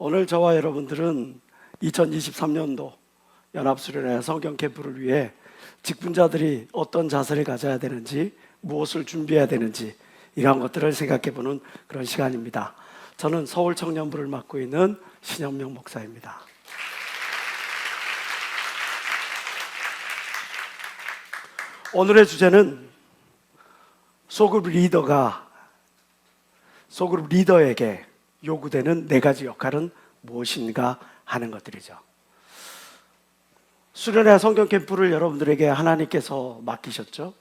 오늘 저와 여러분들은 2023년도 연합수련회 성경 캠프를 위해 직분자들이 어떤 자세를 가져야 되는지, 무엇을 준비해야 되는지 이러한 것들을 생각해보는 그런 시간입니다. 저는 서울 청년부를 맡고 있는 신영명 목사입니다. 오늘의 주제는 소그룹 리더에게 요구되는 4가지 역할은 무엇인가 하는 것들이죠. 수련회 성경 캠프를 여러분들에게 하나님께서 맡기셨죠.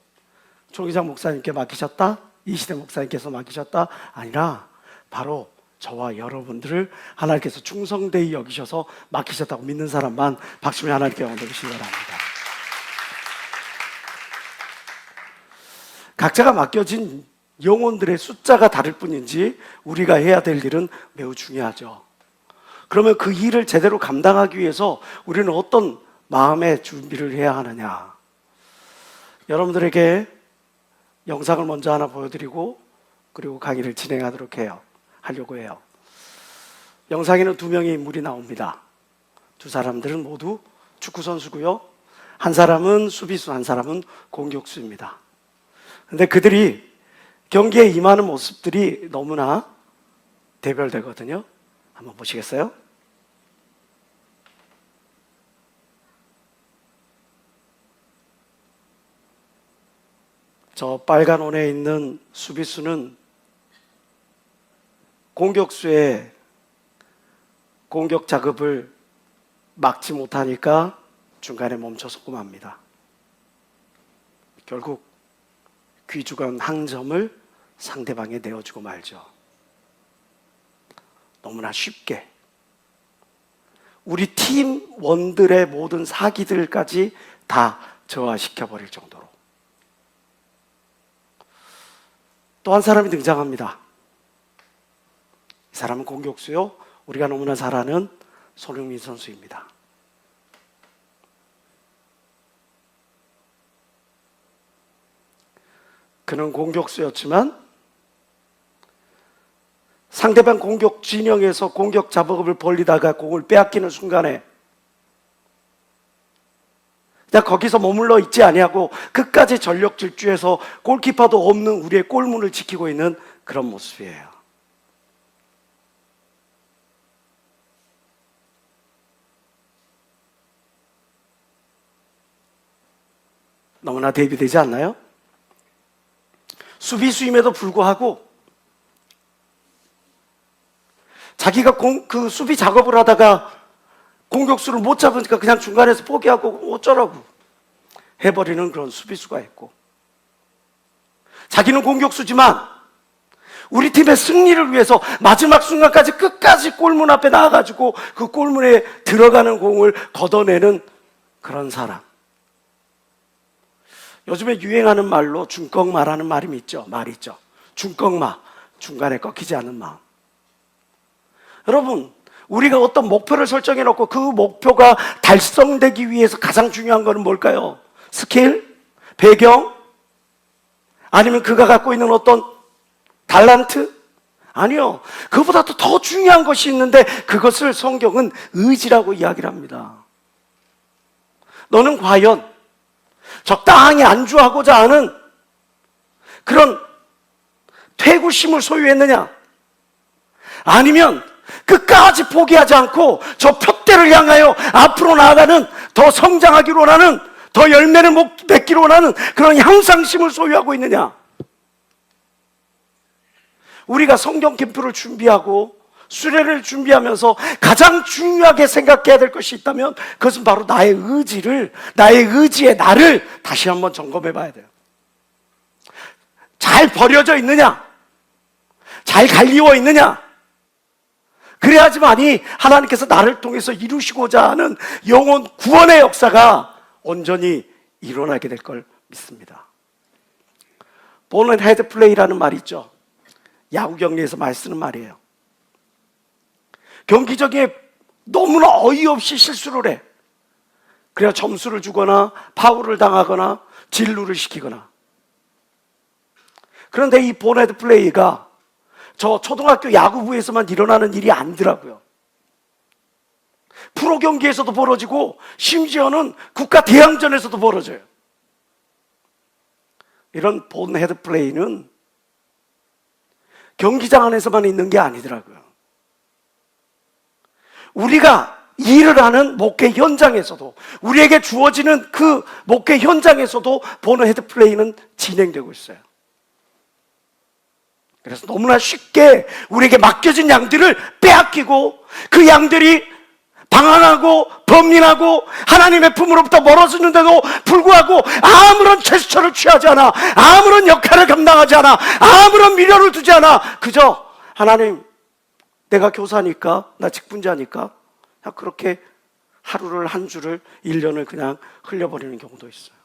조기장 목사님께 맡기셨다? 이시대 목사님께서 맡기셨다? 아니라 바로 저와 여러분들을 하나님께서 충성되이 여기셔서 맡기셨다고 믿는 사람만 박수며 하나님께 영광 돌리시기 바랍니다. 각자가 맡겨진 영혼들의 숫자가 다를 뿐인지 우리가 해야 될 일은 매우 중요하죠. 그러면 그 일을 제대로 감당하기 위해서 우리는 어떤 마음의 준비를 해야 하느냐. 여러분들에게 영상을 먼저 하나 보여드리고 그리고 강의를 하려고 해요. 영상에는 2명의 인물이 나옵니다. 2사람들은 모두 축구선수고요. 한 사람은 수비수, 한 사람은 공격수입니다. 근데 그들이 경기에 임하는 모습들이 너무나 대별되거든요. 한번 보시겠어요? 저 빨간 옷에 있는 수비수는 공격수의 공격 작업을 막지 못하니까 중간에 멈춰서 맙니다. 결국 귀중한 한 점을 상대방에 내어주고 말죠. 너무나 쉽게 우리 팀원들의 모든 사기들까지 다 저하시켜버릴 정도로. 또 한 사람이 등장합니다. 이 사람은 공격수요. 우리가 너무나 잘 아는 손흥민 선수입니다. 그는 공격수였지만 상대방 공격 진영에서 공격 작업을 벌리다가 공을 빼앗기는 순간에 그냥 거기서 머물러 있지 아니하고 끝까지 전력 질주해서 골키퍼도 없는 우리의 골문을 지키고 있는 그런 모습이에요. 너무나 대비되지 않나요? 수비수임에도 불구하고 자기가 그 수비 작업을 하다가 공격수를 못 잡으니까 그냥 중간에서 포기하고 어쩌라고 해버리는 그런 수비수가 있고, 자기는 공격수지만 우리 팀의 승리를 위해서 마지막 순간까지 끝까지 골문 앞에 나와가지고 그 골문에 들어가는 공을 걷어내는 그런 사람. 요즘에 유행하는 말로 중꺾마라는 말이 있죠. 중꺾마, 중간에 꺾이지 않는 마음. 여러분, 우리가 어떤 목표를 설정해 놓고 그 목표가 달성되기 위해서 가장 중요한 것은 뭘까요? 스킬? 배경? 아니면 그가 갖고 있는 어떤 달란트? 아니요. 그보다 더 중요한 것이 있는데 그것을 성경은 의지라고 이야기를 합니다. 너는 과연 적당히 안주하고자 하는 그런 퇴구심을 소유했느냐? 아니면 끝까지 포기하지 않고 저 표대를 향하여 앞으로 나아가는, 더 성장하기로 원하는, 더 열매를 맺기로 원하는 그런 향상심을 소유하고 있느냐? 우리가 성경 캠프를 준비하고 수련회를 준비하면서 가장 중요하게 생각해야 될 것이 있다면 그것은 바로 나의 의지의 나를 다시 한번 점검해 봐야 돼요. 잘 버려져 있느냐? 잘 갈리워 있느냐? 그래야지만이 하나님께서 나를 통해서 이루시고자 하는 영혼 구원의 역사가 온전히 일어나게 될 걸 믿습니다. 볼 앤 헤드 플레이라는 말이 있죠. 야구 경기에서 많이 쓰는 말이에요. 경기 중에 너무나 어이없이 실수를 해. 그래야 점수를 주거나 파울을 당하거나 진루를 시키거나. 그런데 이 볼 헤드 플레이가 저 초등학교 야구부에서만 일어나는 일이 아니더라고요. 프로 경기에서도 벌어지고 심지어는 국가 대항전에서도 벌어져요. 이런 본 헤드 플레이는 경기장 안에서만 있는 게 아니더라고요. 우리가 일을 하는 목회 현장에서도, 우리에게 주어지는 그 목회 현장에서도 본 헤드 플레이는 진행되고 있어요. 그래서 너무나 쉽게 우리에게 맡겨진 양들을 빼앗기고, 그 양들이 방황하고 범민하고 하나님의 품으로부터 멀어지는데도 불구하고 아무런 제스처를 취하지 않아, 아무런 역할을 감당하지 않아, 아무런 미련을 두지 않아, 그저 하나님, 내가 교사니까, 나 직분자니까, 그렇게 하루를, 한 주를, 1년을 그냥 흘려버리는 경우도 있어요.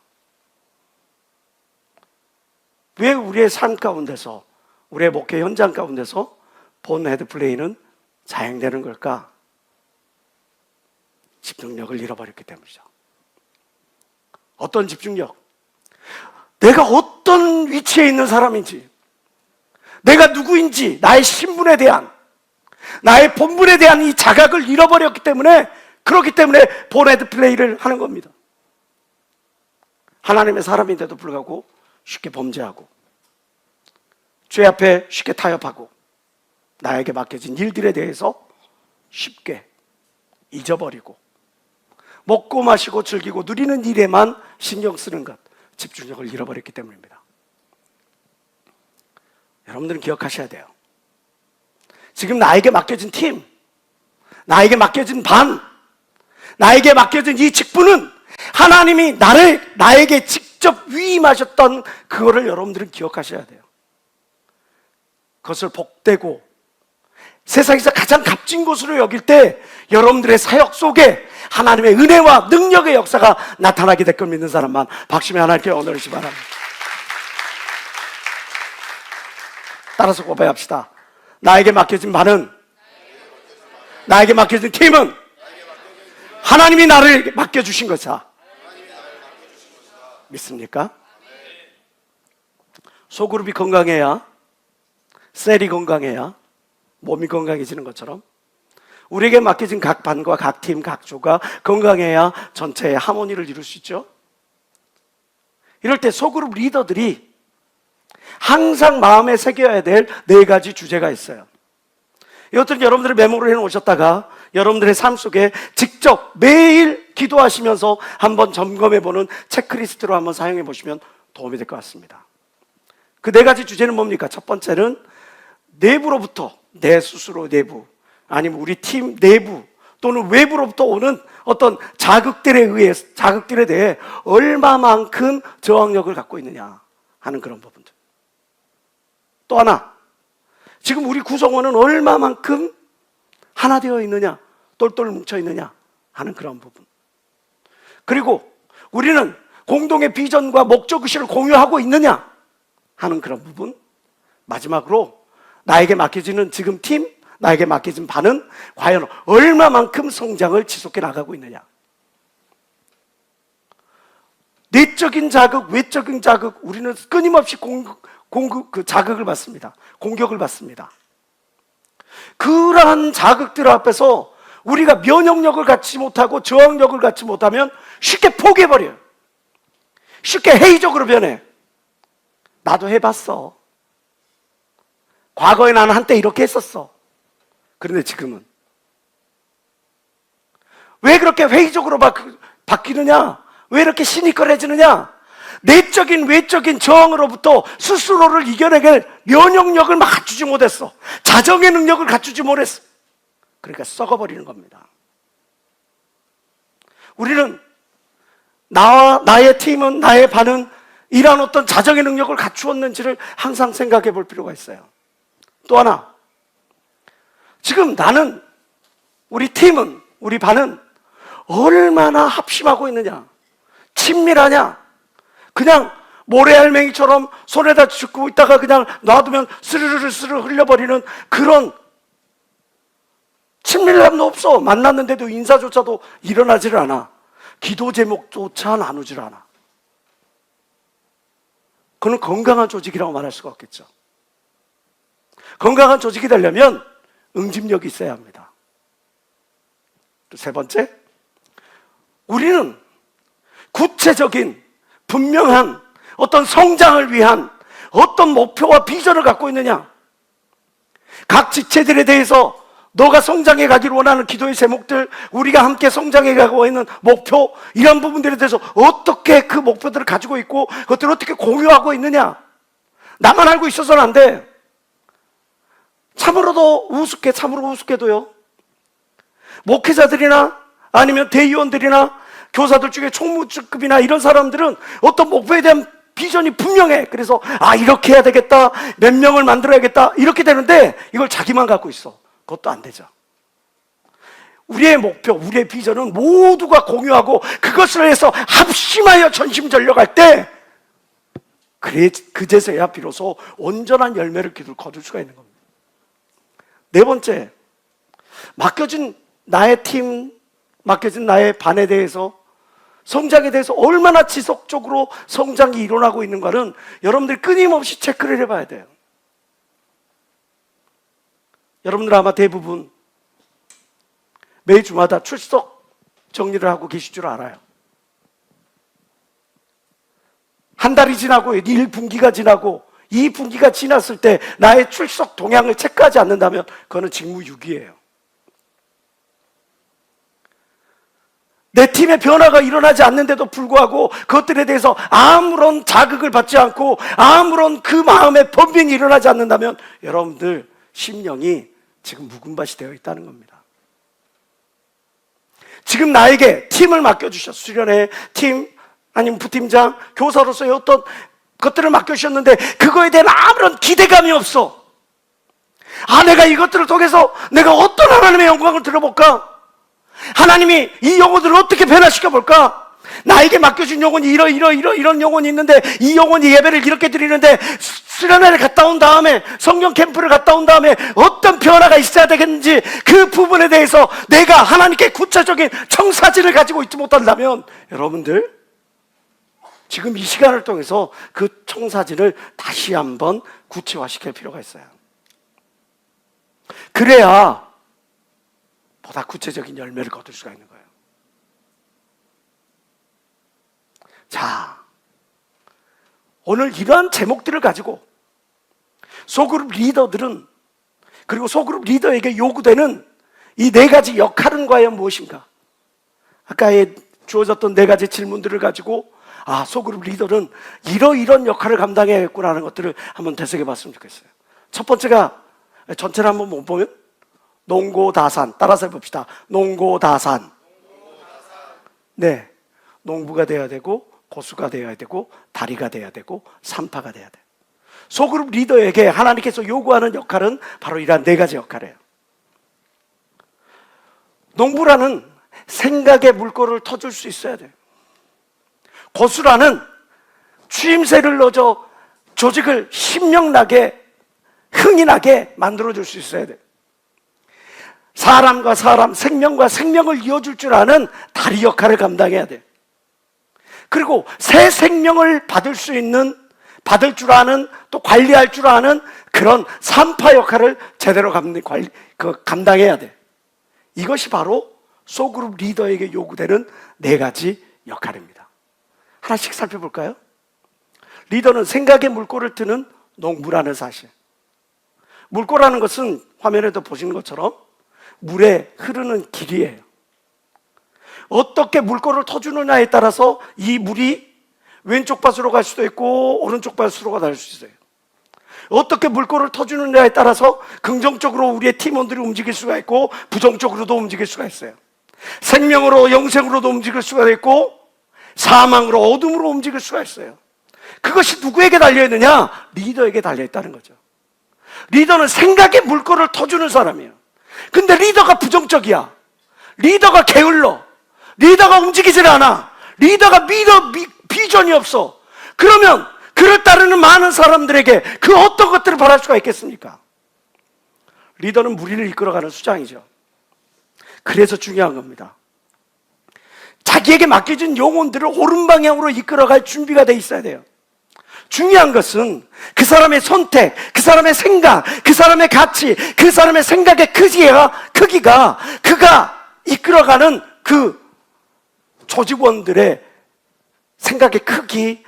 왜 우리의 삶 가운데서, 우리의 목회 현장 가운데서 본 헤드 플레이는 자행되는 걸까? 집중력을 잃어버렸기 때문이죠. 어떤 집중력? 내가 어떤 위치에 있는 사람인지, 내가 누구인지, 나의 신분에 대한, 나의 본분에 대한 이 자각을 잃어버렸기 때문에, 그렇기 때문에 본 헤드 플레이를 하는 겁니다. 하나님의 사람인데도 불구하고 쉽게 범죄하고, 죄 앞에 쉽게 타협하고, 나에게 맡겨진 일들에 대해서 쉽게 잊어버리고, 먹고 마시고 즐기고 누리는 일에만 신경 쓰는 것, 집중력을 잃어버렸기 때문입니다. 여러분들은 기억하셔야 돼요. 지금 나에게 맡겨진 팀, 나에게 맡겨진 반, 나에게 맡겨진 이 직분은 하나님이 나에게 직접 위임하셨던 그거를 여러분들은 기억하셔야 돼요. 그것을 복되고 세상에서 가장 값진 것으로 여길 때 여러분들의 사역 속에 하나님의 은혜와 능력의 역사가 나타나게 될 걸 믿는 사람만 박심의 하나님께 언어를 주시 바랍니다. 따라서 고백합시다. 나에게 맡겨진 바는, 나에게 맡겨진 팀은 하나님이 나를 맡겨주신 것이다. 믿습니까? 소그룹이 건강해야, 셀이 건강해야 몸이 건강해지는 것처럼 우리에게 맡겨진 각 반과 각 팀, 각 조가 건강해야 전체의 하모니를 이룰 수 있죠. 이럴 때 소그룹 리더들이 항상 마음에 새겨야 될 4가지 주제가 있어요. 이것들은 여러분들이 메모를 해놓으셨다가 여러분들의 삶 속에 직접 매일 기도하시면서 한번 점검해보는 체크리스트로 한번 사용해 보시면 도움이 될 것 같습니다. 그 4가지 주제는 뭡니까? 첫 번째는 내부로부터, 내 스스로 내부, 아니면 우리 팀 내부 또는 외부로부터 오는 어떤 자극들에 대해 얼마만큼 저항력을 갖고 있느냐 하는 그런 부분들. 또 하나, 지금 우리 구성원은 얼마만큼 하나 되어 있느냐, 똘똘 뭉쳐 있느냐 하는 그런 부분. 그리고 우리는 공동의 비전과 목적의식을 공유하고 있느냐 하는 그런 부분. 마지막으로 나에게 맡겨지는 지금 팀, 나에게 맡겨진 반은 과연 얼마만큼 성장을 지속해 나가고 있느냐. 내적인 자극, 외적인 자극, 우리는 끊임없이 자극을 받습니다. 공격을 받습니다. 그러한 자극들 앞에서 우리가 면역력을 갖지 못하고 저항력을 갖지 못하면 쉽게 포기해버려요. 쉽게 회의적으로 변해. 나도 해봤어. 과거에 나는 한때 이렇게 했었어. 그런데 지금은 왜 그렇게 회의적으로 바뀌느냐? 왜 이렇게 시니컬해지느냐? 내적인 외적인 저항으로부터 스스로를 이겨내게 면역력을 갖추지 못했어. 자정의 능력을 갖추지 못했어. 그러니까 썩어버리는 겁니다. 우리는 나의 팀은, 나의 반은 이러한 어떤 자정의 능력을 갖추었는지를 항상 생각해 볼 필요가 있어요. 또 하나, 지금 나는, 우리 팀은, 우리 반은 얼마나 합심하고 있느냐, 친밀하냐, 그냥 모래알맹이처럼 손에다 쥐고 있다가 그냥 놔두면 스르르 흘려버리는 그런 친밀함도 없어. 만났는데도 인사조차도 일어나질 않아. 기도 제목조차 나누질 않아. 그건 건강한 조직이라고 말할 수가 없겠죠. 건강한 조직이 되려면 응집력이 있어야 합니다. 또 세 번째, 우리는 구체적인 분명한 어떤 성장을 위한 어떤 목표와 비전을 갖고 있느냐. 각 지체들에 대해서 너가 성장해 가기를 원하는 기도의 제목들, 우리가 함께 성장해 가고 있는 목표, 이런 부분들에 대해서 어떻게 그 목표들을 가지고 있고 그것들을 어떻게 공유하고 있느냐. 나만 알고 있어서는 안 돼. 참으로 우습게도요, 목회자들이나 아니면 대의원들이나 교사들 중에 총무급이나 이런 사람들은 어떤 목표에 대한 비전이 분명해. 그래서 이렇게 해야 되겠다, 몇 명을 만들어야겠다, 이렇게 되는데 이걸 자기만 갖고 있어. 그것도 안 되죠. 우리의 목표, 우리의 비전은 모두가 공유하고 그것을 해서 합심하여 전심전력할 때, 그제서야 비로소 온전한 열매를 거둘 수가 있는 겁니다. 네 번째, 맡겨진 나의 팀, 맡겨진 나의 반에 대해서, 성장에 대해서 얼마나 지속적으로 성장이 일어나고 있는가는 여러분들이 끊임없이 체크를 해봐야 돼요. 여러분들 아마 대부분 매주마다 출석 정리를 하고 계실 줄 알아요. 한 달이 지나고 1분기가 지나고 2분기가 지났을 때 나의 출석 동향을 체크하지 않는다면 그거는 직무유기예요. 내 팀의 변화가 일어나지 않는데도 불구하고 그것들에 대해서 아무런 자극을 받지 않고 아무런 그 마음의 번민이 일어나지 않는다면 여러분들 심령이 지금 묵은 밭이 되어 있다는 겁니다. 지금 나에게 팀을 맡겨주셨어. 수련회 팀, 아니면 부팀장, 교사로서의 어떤 것들을 맡겨주셨는데 그거에 대한 아무런 기대감이 없어. 내가 이것들을 통해서 내가 어떤 하나님의 영광을 들어볼까? 하나님이 이 영혼들을 어떻게 변화시켜 볼까? 나에게 맡겨준 영혼이 이런 영혼이 있는데 이 영혼이 예배를 이렇게 드리는데 수련회를 갔다 온 다음에 성령 캠프를 갔다 온 다음에 어떤 변화가 있어야 되겠는지 그 부분에 대해서 내가 하나님께 구체적인 청사진을 가지고 있지 못한다면 여러분들 지금 이 시간을 통해서 그 청사진을 다시 한번 구체화시킬 필요가 있어요. 그래야 보다 구체적인 열매를 거둘 수가 있는 거예요. 자, 오늘 이러한 제목들을 가지고 소그룹 리더들은, 그리고 소그룹 리더에게 요구되는 이 네 가지 역할은 과연 무엇인가? 아까 주어졌던 네 가지 질문들을 가지고 소그룹 리더는 이런 역할을 감당해야겠구나 하는 것들을 한번 되새겨 봤으면 좋겠어요. 첫 번째가, 전체를 한번 못 보면 농고다산, 따라서 해봅시다. 농고다산. 네, 농부가 돼야 되고 고수가 돼야 되고 다리가 돼야 되고 산파가 돼야 돼. 소그룹 리더에게 하나님께서 요구하는 역할은 바로 이러한 네 가지 역할이에요. 농부라는 생각의 물꼬를 터줄 수 있어야 돼요. 고수라는 추임새를 넣어줘 조직을 신명나게, 흥이 나게 만들어줄 수 있어야 돼요. 사람과 사람, 생명과 생명을 이어줄 줄 아는 다리 역할을 감당해야 돼요. 그리고 새 생명을 받을 줄 아는, 또 관리할 줄 아는 그런 산파 역할을 제대로 감당해야 돼. 이것이 바로 소그룹 리더에게 요구되는 네 가지 역할입니다. 하나씩 살펴볼까요? 리더는 생각의 물꼬를 트는 농부라는 사실. 물꼬라는 것은 화면에도 보시는 것처럼 물에 흐르는 길이에요. 어떻게 물꼬를 터주느냐에 따라서 이 물이 왼쪽 밭으로 갈 수도 있고 오른쪽 밭으로 갈 수 있어요. 어떻게 물꼬를 터주느냐에 따라서 긍정적으로 우리의 팀원들이 움직일 수가 있고 부정적으로도 움직일 수가 있어요. 생명으로 영생으로도 움직일 수가 있고 사망으로 어둠으로 움직일 수가 있어요. 그것이 누구에게 달려있느냐? 리더에게 달려있다는 거죠. 리더는 생각의 물꼬를 터주는 사람이에요. 근데 리더가 부정적이야. 리더가 게을러. 리더가 움직이질 않아. 리더가 비전이 없어. 그러면 그를 따르는 많은 사람들에게 그 어떤 것들을 바랄 수가 있겠습니까? 리더는 무리를 이끌어가는 수장이죠. 그래서 중요한 겁니다. 자기에게 맡겨진 영혼들을 옳은 방향으로 이끌어갈 준비가 돼 있어야 돼요. 중요한 것은 그 사람의 선택, 그 사람의 생각, 그 사람의 가치, 그 사람의 생각의 크기가 그가 이끌어가는 그 조직원들의 생각의 크기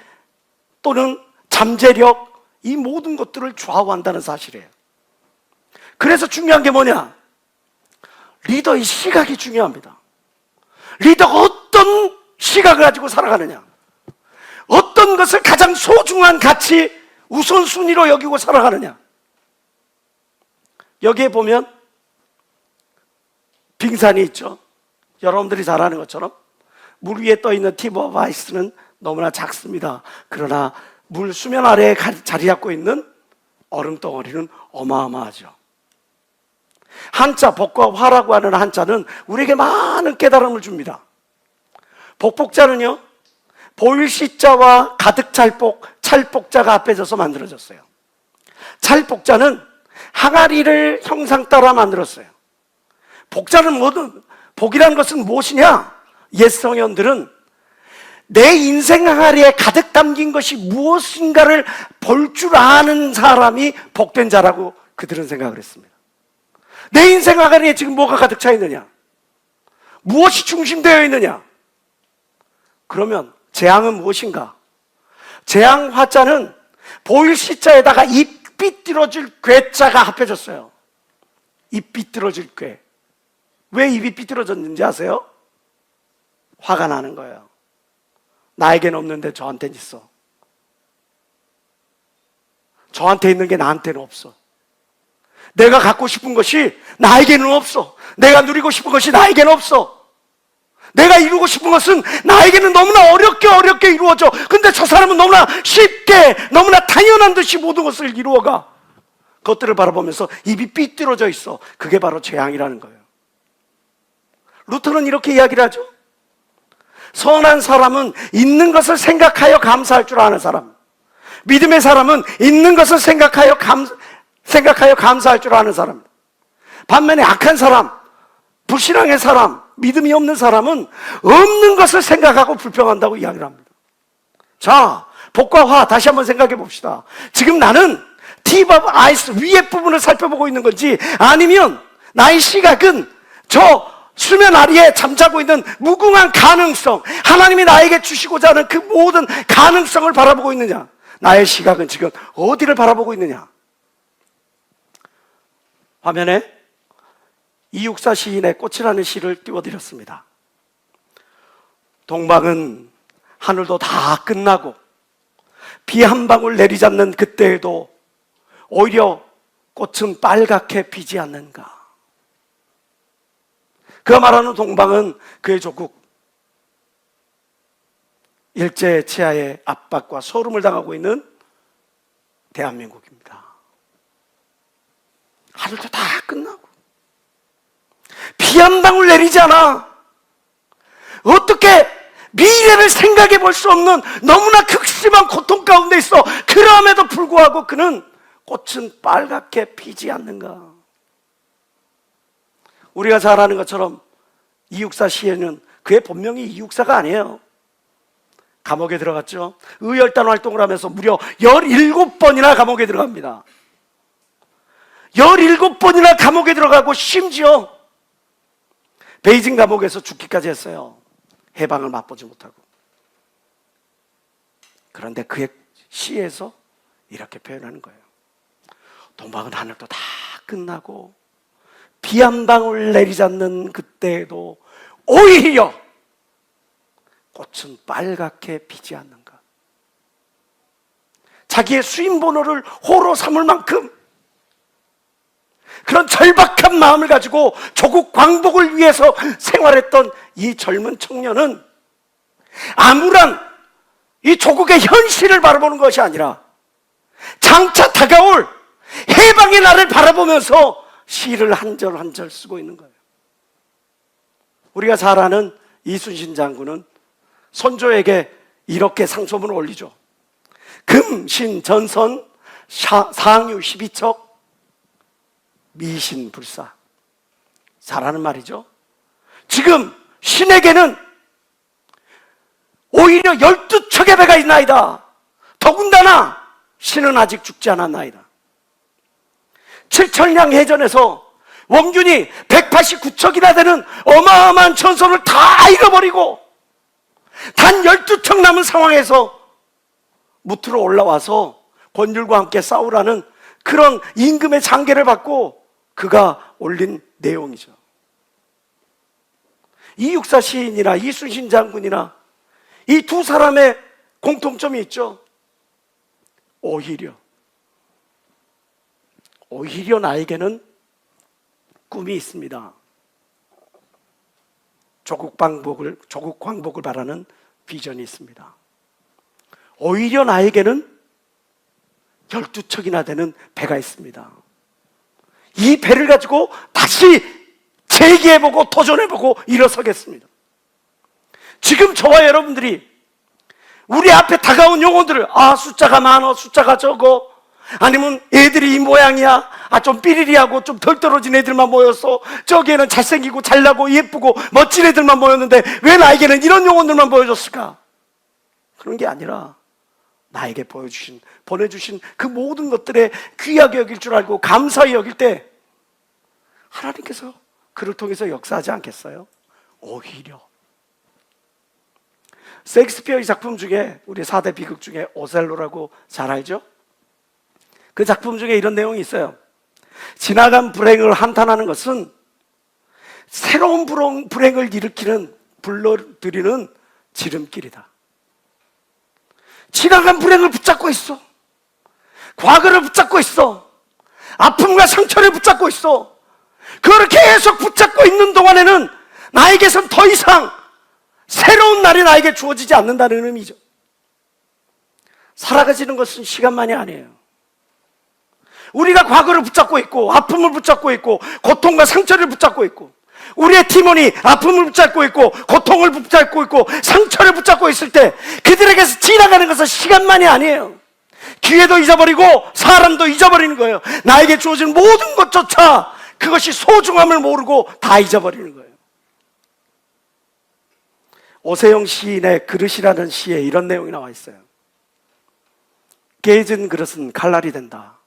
또는 잠재력, 이 모든 것들을 좌우한다는 사실이에요. 그래서 중요한 게 뭐냐? 리더의 시각이 중요합니다. 리더가 어떤 시각을 가지고 살아가느냐, 어떤 것을 가장 소중한 가치, 우선순위로 여기고 살아가느냐. 여기에 보면 빙산이 있죠. 여러분들이 잘 아는 것처럼 물 위에 떠 있는 팁 오브 아이스는 너무나 작습니다. 그러나 물 수면 아래에 자리 잡고 있는 얼음 덩어리는 어마어마하죠. 한자, 복과 화라고 하는 한자는 우리에게 많은 깨달음을 줍니다. 복복자는요, 보일시자와 가득 찰복, 찰복자가 합해져서 만들어졌어요. 찰복자는 항아리를 형상 따라 만들었어요. 복자는 뭐든, 복이라는 것은 무엇이냐? 옛 성현들은 내 인생 항아리에 가득 담긴 것이 무엇인가를 볼 줄 아는 사람이 복된 자라고 그들은 생각을 했습니다. 내 인생 항아리에 지금 뭐가 가득 차 있느냐? 무엇이 중심되어 있느냐? 그러면 재앙은 무엇인가? 재앙 화자는 보일 시자에다가 입 삐뚤어질 괴자가 합해졌어요. 입 삐뚤어질 괴. 왜 입이 삐뚤어졌는지 아세요? 화가 나는 거예요. 나에게는 없는데 저한테는 있어. 저한테 있는 게 나한테는 없어. 내가 갖고 싶은 것이 나에게는 없어. 내가 누리고 싶은 것이 나에게는 없어. 내가 이루고 싶은 것은 나에게는 너무나 어렵게 이루어져. 근데 저 사람은 너무나 쉽게, 너무나 당연한 듯이 모든 것을 이루어가. 그것들을 바라보면서 입이 삐뚤어져 있어. 그게 바로 재앙이라는 거예요. 루터는 이렇게 이야기를 하죠. 선한 사람은 있는 것을 생각하여 감사할 줄 아는 사람, 믿음의 사람은 있는 것을 생각하여 감사할 줄 아는 사람. 반면에 악한 사람, 불신앙의 사람, 믿음이 없는 사람은 없는 것을 생각하고 불평한다고 이야기를 합니다. 자, 복과 화 다시 한번 생각해 봅시다. 지금 나는 팁 오브 아이스 위의 부분을 살펴보고 있는 건지, 아니면 나의 시각은 저 수면 아래에 잠자고 있는 무궁한 가능성, 하나님이 나에게 주시고자 하는 그 모든 가능성을 바라보고 있느냐? 나의 시각은 지금 어디를 바라보고 있느냐? 화면에 이육사 시인의 꽃이라는 시를 띄워드렸습니다. 동방은 하늘도 다 끝나고 비 한 방울 내리지 않는 그때에도 오히려 꽃은 빨갛게 피지 않는가? 그가 말하는 동방은 그의 조국, 일제 치하의 압박과 소름을 당하고 있는 대한민국입니다. 하늘도 다 끝나고 비 한 방울 내리지 않아. 어떻게 미래를 생각해 볼 수 없는 너무나 극심한 고통 가운데 있어. 그럼에도 불구하고 그는 꽃은 빨갛게 피지 않는가? 우리가 잘 아는 것처럼 이육사 시에는 그의 본명이 이육사가 아니에요. 감옥에 들어갔죠. 의열단 활동을 하면서 무려 17번이나 감옥에 들어갑니다. 17번이나 감옥에 들어가고 심지어 베이징 감옥에서 죽기까지 했어요. 해방을 맛보지 못하고. 그런데 그의 시에서 이렇게 표현하는 거예요. 동방은 하늘도 다 끝나고 비 한 방울 내리지 않는 그때에도 오히려 꽃은 빨갛게 피지 않는가? 자기의 수임번호를 호로 삼을 만큼 그런 절박한 마음을 가지고 조국 광복을 위해서 생활했던 이 젊은 청년은 아무런 이 조국의 현실을 바라보는 것이 아니라 장차 다가올 해방의 날을 바라보면서 시를 한 절 한 절 쓰고 있는 거예요. 우리가 잘 아는 이순신 장군은 선조에게 이렇게 상소문을 올리죠. 금신전선 상유 12척 미신불사. 잘하는 말이죠. 지금 신에게는 오히려 12척의 배가 있나이다. 더군다나 신은 아직 죽지 않았나이다. 칠천량 해전에서 원균이 189척이나 되는 어마어마한 전선을 다 잃어버리고 단 12척 남은 상황에서 무트로 올라와서 권율과 함께 싸우라는 그런 임금의 장계를 받고 그가 올린 내용이죠. 이육사 시인이나 이순신 장군이나 이 두 사람의 공통점이 있죠. 오히려 나에게는 꿈이 있습니다. 조국 광복을 바라는 비전이 있습니다. 오히려 나에게는 12척이나 되는 배가 있습니다. 이 배를 가지고 다시 재기해보고 도전해보고 일어서겠습니다. 지금 저와 여러분들이 우리 앞에 다가온 영혼들을 숫자가 많어, 숫자가 적어, 아니면 애들이 이 모양이야, 좀 삐리리하고 좀 덜 떨어진 애들만 모였어, 저기에는 잘생기고 잘나고 예쁘고 멋진 애들만 모였는데 왜 나에게는 이런 영혼들만 보여줬을까? 그런 게 아니라 나에게 보내주신 그 모든 것들에 귀하게 여길 줄 알고 감사히 여길 때 하나님께서 그를 통해서 역사하지 않겠어요? 오히려 셰익스피어의 작품 중에, 우리 4대 비극 중에 오셀로라고 잘 알죠? 그 작품 중에 이런 내용이 있어요. 지나간 불행을 한탄하는 것은 새로운 불행을 불러들이는 지름길이다. 지나간 불행을 붙잡고 있어. 과거를 붙잡고 있어. 아픔과 상처를 붙잡고 있어. 그걸 계속 붙잡고 있는 동안에는 나에게선 더 이상 새로운 날이 나에게 주어지지 않는다는 의미죠. 살아가지는 것은 시간만이 아니에요. 우리가 과거를 붙잡고 있고 아픔을 붙잡고 있고 고통과 상처를 붙잡고 있고 우리의 팀원이 아픔을 붙잡고 있고 고통을 붙잡고 있고 상처를 붙잡고 있을 때 그들에게서 지나가는 것은 시간만이 아니에요. 기회도 잊어버리고 사람도 잊어버리는 거예요. 나에게 주어진 모든 것조차 그것이 소중함을 모르고 다 잊어버리는 거예요. 오세영 시인의 그릇이라는 시에 이런 내용이 나와 있어요. 깨진 그릇은 칼날이 된다.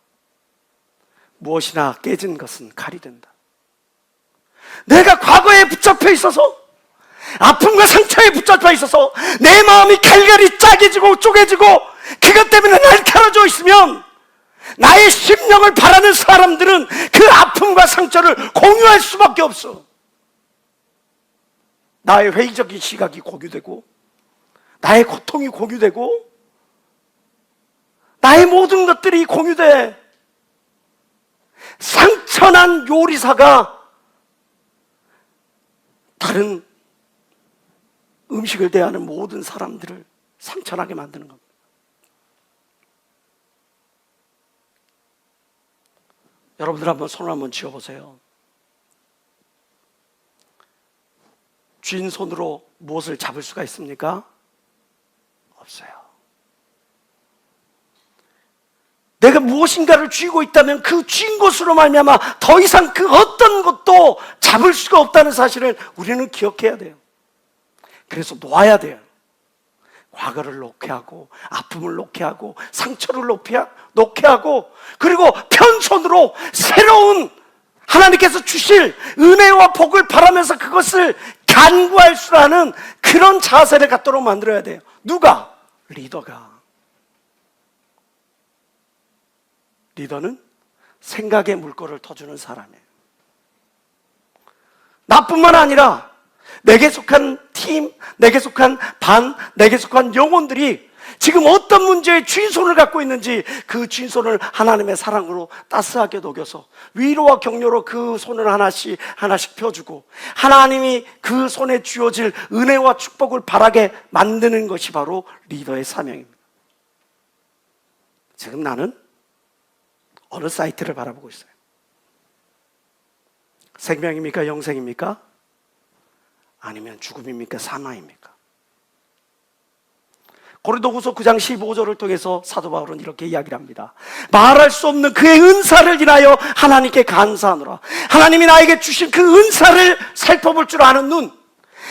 무엇이나 깨진 것은 칼이 된다. 내가 과거에 붙잡혀 있어서, 아픔과 상처에 붙잡혀 있어서 내 마음이 갈갈이 짜개지고 쪼개지고 그것 때문에 날카로워져 있으면 나의 심령을 바라는 사람들은 그 아픔과 상처를 공유할 수밖에 없어. 나의 회의적인 시각이 공유되고 나의 고통이 공유되고 나의 모든 것들이 공유돼. 상처난 요리사가 다른 음식을 대하는 모든 사람들을 상처나게 만드는 겁니다. 여러분들 한번 손을 한번 쥐어보세요. 쥔 손으로 무엇을 잡을 수가 있습니까? 없어요. 내가 무엇인가를 쥐고 있다면 그 쥔 것으로 말미암아 더 이상 그 어떤 것도 잡을 수가 없다는 사실을 우리는 기억해야 돼요. 그래서 놓아야 돼요. 과거를 놓게 하고 아픔을 놓게 하고 상처를 놓게 하고 그리고 편손으로 새로운 하나님께서 주실 은혜와 복을 바라면서 그것을 간구할 줄 아는 그런 자세를 갖도록 만들어야 돼요. 누가? 리더가. 리더는 생각의 물꼬를 터주는 사람이에요. 나뿐만 아니라 내게 속한 팀, 내게 속한 반, 내게 속한 영혼들이 지금 어떤 문제에 쥔손을 갖고 있는지 그 쥔손을 하나님의 사랑으로 따스하게 녹여서 위로와 격려로 그 손을 하나씩 펴주고 하나님이 그 손에 쥐어질 은혜와 축복을 바라게 만드는 것이 바로 리더의 사명입니다. 지금 나는 어느 사이트를 바라보고 있어요? 생명입니까? 영생입니까? 아니면 죽음입니까? 사망입니까? 고린도후서 9장 15절을 통해서 사도 바울은 이렇게 이야기를 합니다. 말할 수 없는 그의 은사를 인하여 하나님께 감사하노라. 하나님이 나에게 주신 그 은사를 살펴볼 줄 아는 눈,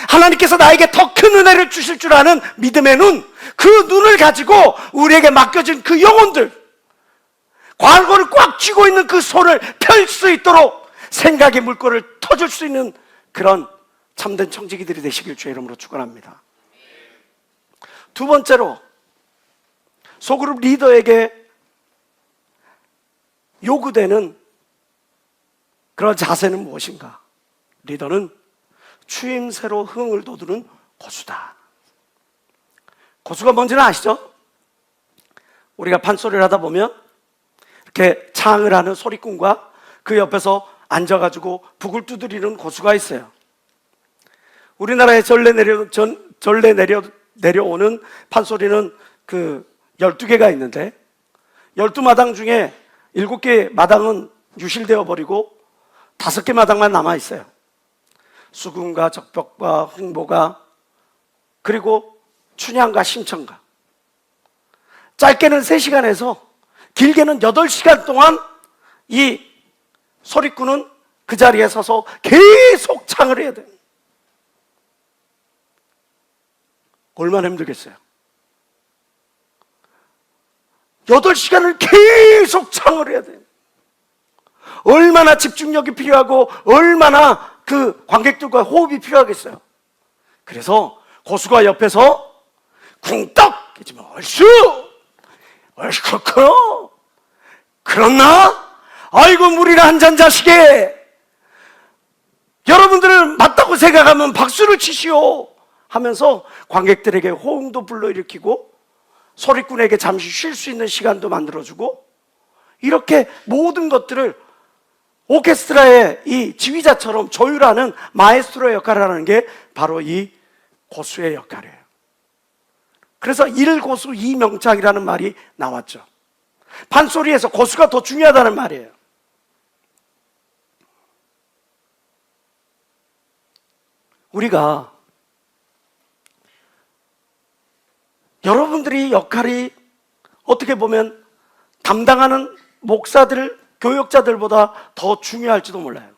하나님께서 나에게 더 큰 은혜를 주실 줄 아는 믿음의 눈, 그 눈을 가지고 우리에게 맡겨진 그 영혼들, 과거를 꽉 쥐고 있는 그 손을 펼 수 있도록 생각의 물꼬를 터줄 수 있는 그런 참된 청지기들이 되시길 주의 이름으로 축원합니다. 두 번째로, 소그룹 리더에게 요구되는 그런 자세는 무엇인가? 리더는 추임새로 흥을 돋우는 고수다. 고수가 뭔지는 아시죠? 우리가 판소리를 하다 보면 이렇게 창을 하는 소리꾼과 그 옆에서 앉아가지고 북을 두드리는 고수가 있어요. 우리나라에 전래 내려오는 판소리는 그 12개가 있는데 12마당 중에 7개 마당은 유실되어 버리고 5개 마당만 남아있어요. 수군과 적벽과 흥보가, 그리고 춘향과 심청가. 짧게는 3시간에서 길게는 8시간 동안 이 소리꾼은 그 자리에 서서 계속 창을 해야 돼요. 얼마나 힘들겠어요. 8시간을 계속 창을 해야 돼요. 얼마나 집중력이 필요하고 얼마나 그 관객들과 호흡이 필요하겠어요. 그래서 고수가 옆에서 쿵떡 해주면 얼쑤 얼쑤 그렇나? 아이고 물이나 한 잔 자식에, 여러분들은 맞다고 생각하면 박수를 치시오 하면서 관객들에게 호응도 불러일으키고 소리꾼에게 잠시 쉴 수 있는 시간도 만들어주고, 이렇게 모든 것들을 오케스트라의 이 지휘자처럼 조율하는 마에스트로의 역할을 하는 게 바로 이 고수의 역할이에요. 그래서 일고수 이명창이라는 말이 나왔죠. 판소리에서 고수가 더 중요하다는 말이에요. 우리가, 여러분들이 역할이 어떻게 보면 담당하는 목사들, 교역자들보다 더 중요할지도 몰라요.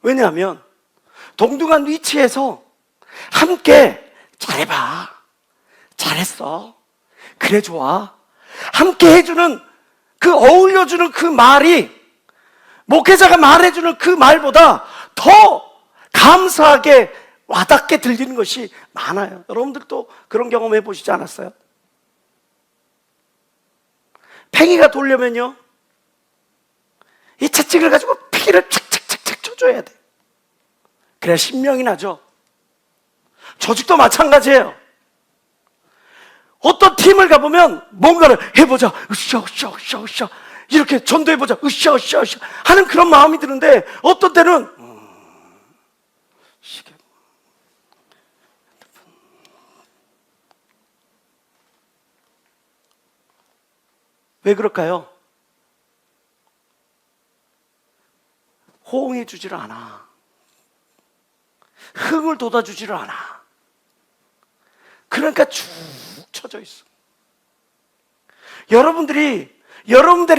왜냐하면 동등한 위치에서 함께 잘해봐, 잘했어, 그래 좋아, 함께 해주는 그 어울려주는 그 말이 목회자가 말해주는 그 말보다 더 감사하게 와닿게 들리는 것이 많아요. 여러분들도 그런 경험 해보시지 않았어요? 팽이가 돌려면요, 이 채찍을 가지고 피를 착착착착 쳐줘야 돼. 그래야 신명이 나죠. 조직도 마찬가지예요. 어떤 팀을 가보면 뭔가를 해보자, 으쌰 이렇게 전도해보자, 으쌰 하는 그런 마음이 드는데, 어떤 때는 왜 그럴까요? 호응해 주지를 않아. 흥을 돋아주지를 않아. 그러니까 축 처져 있어. 여러분들의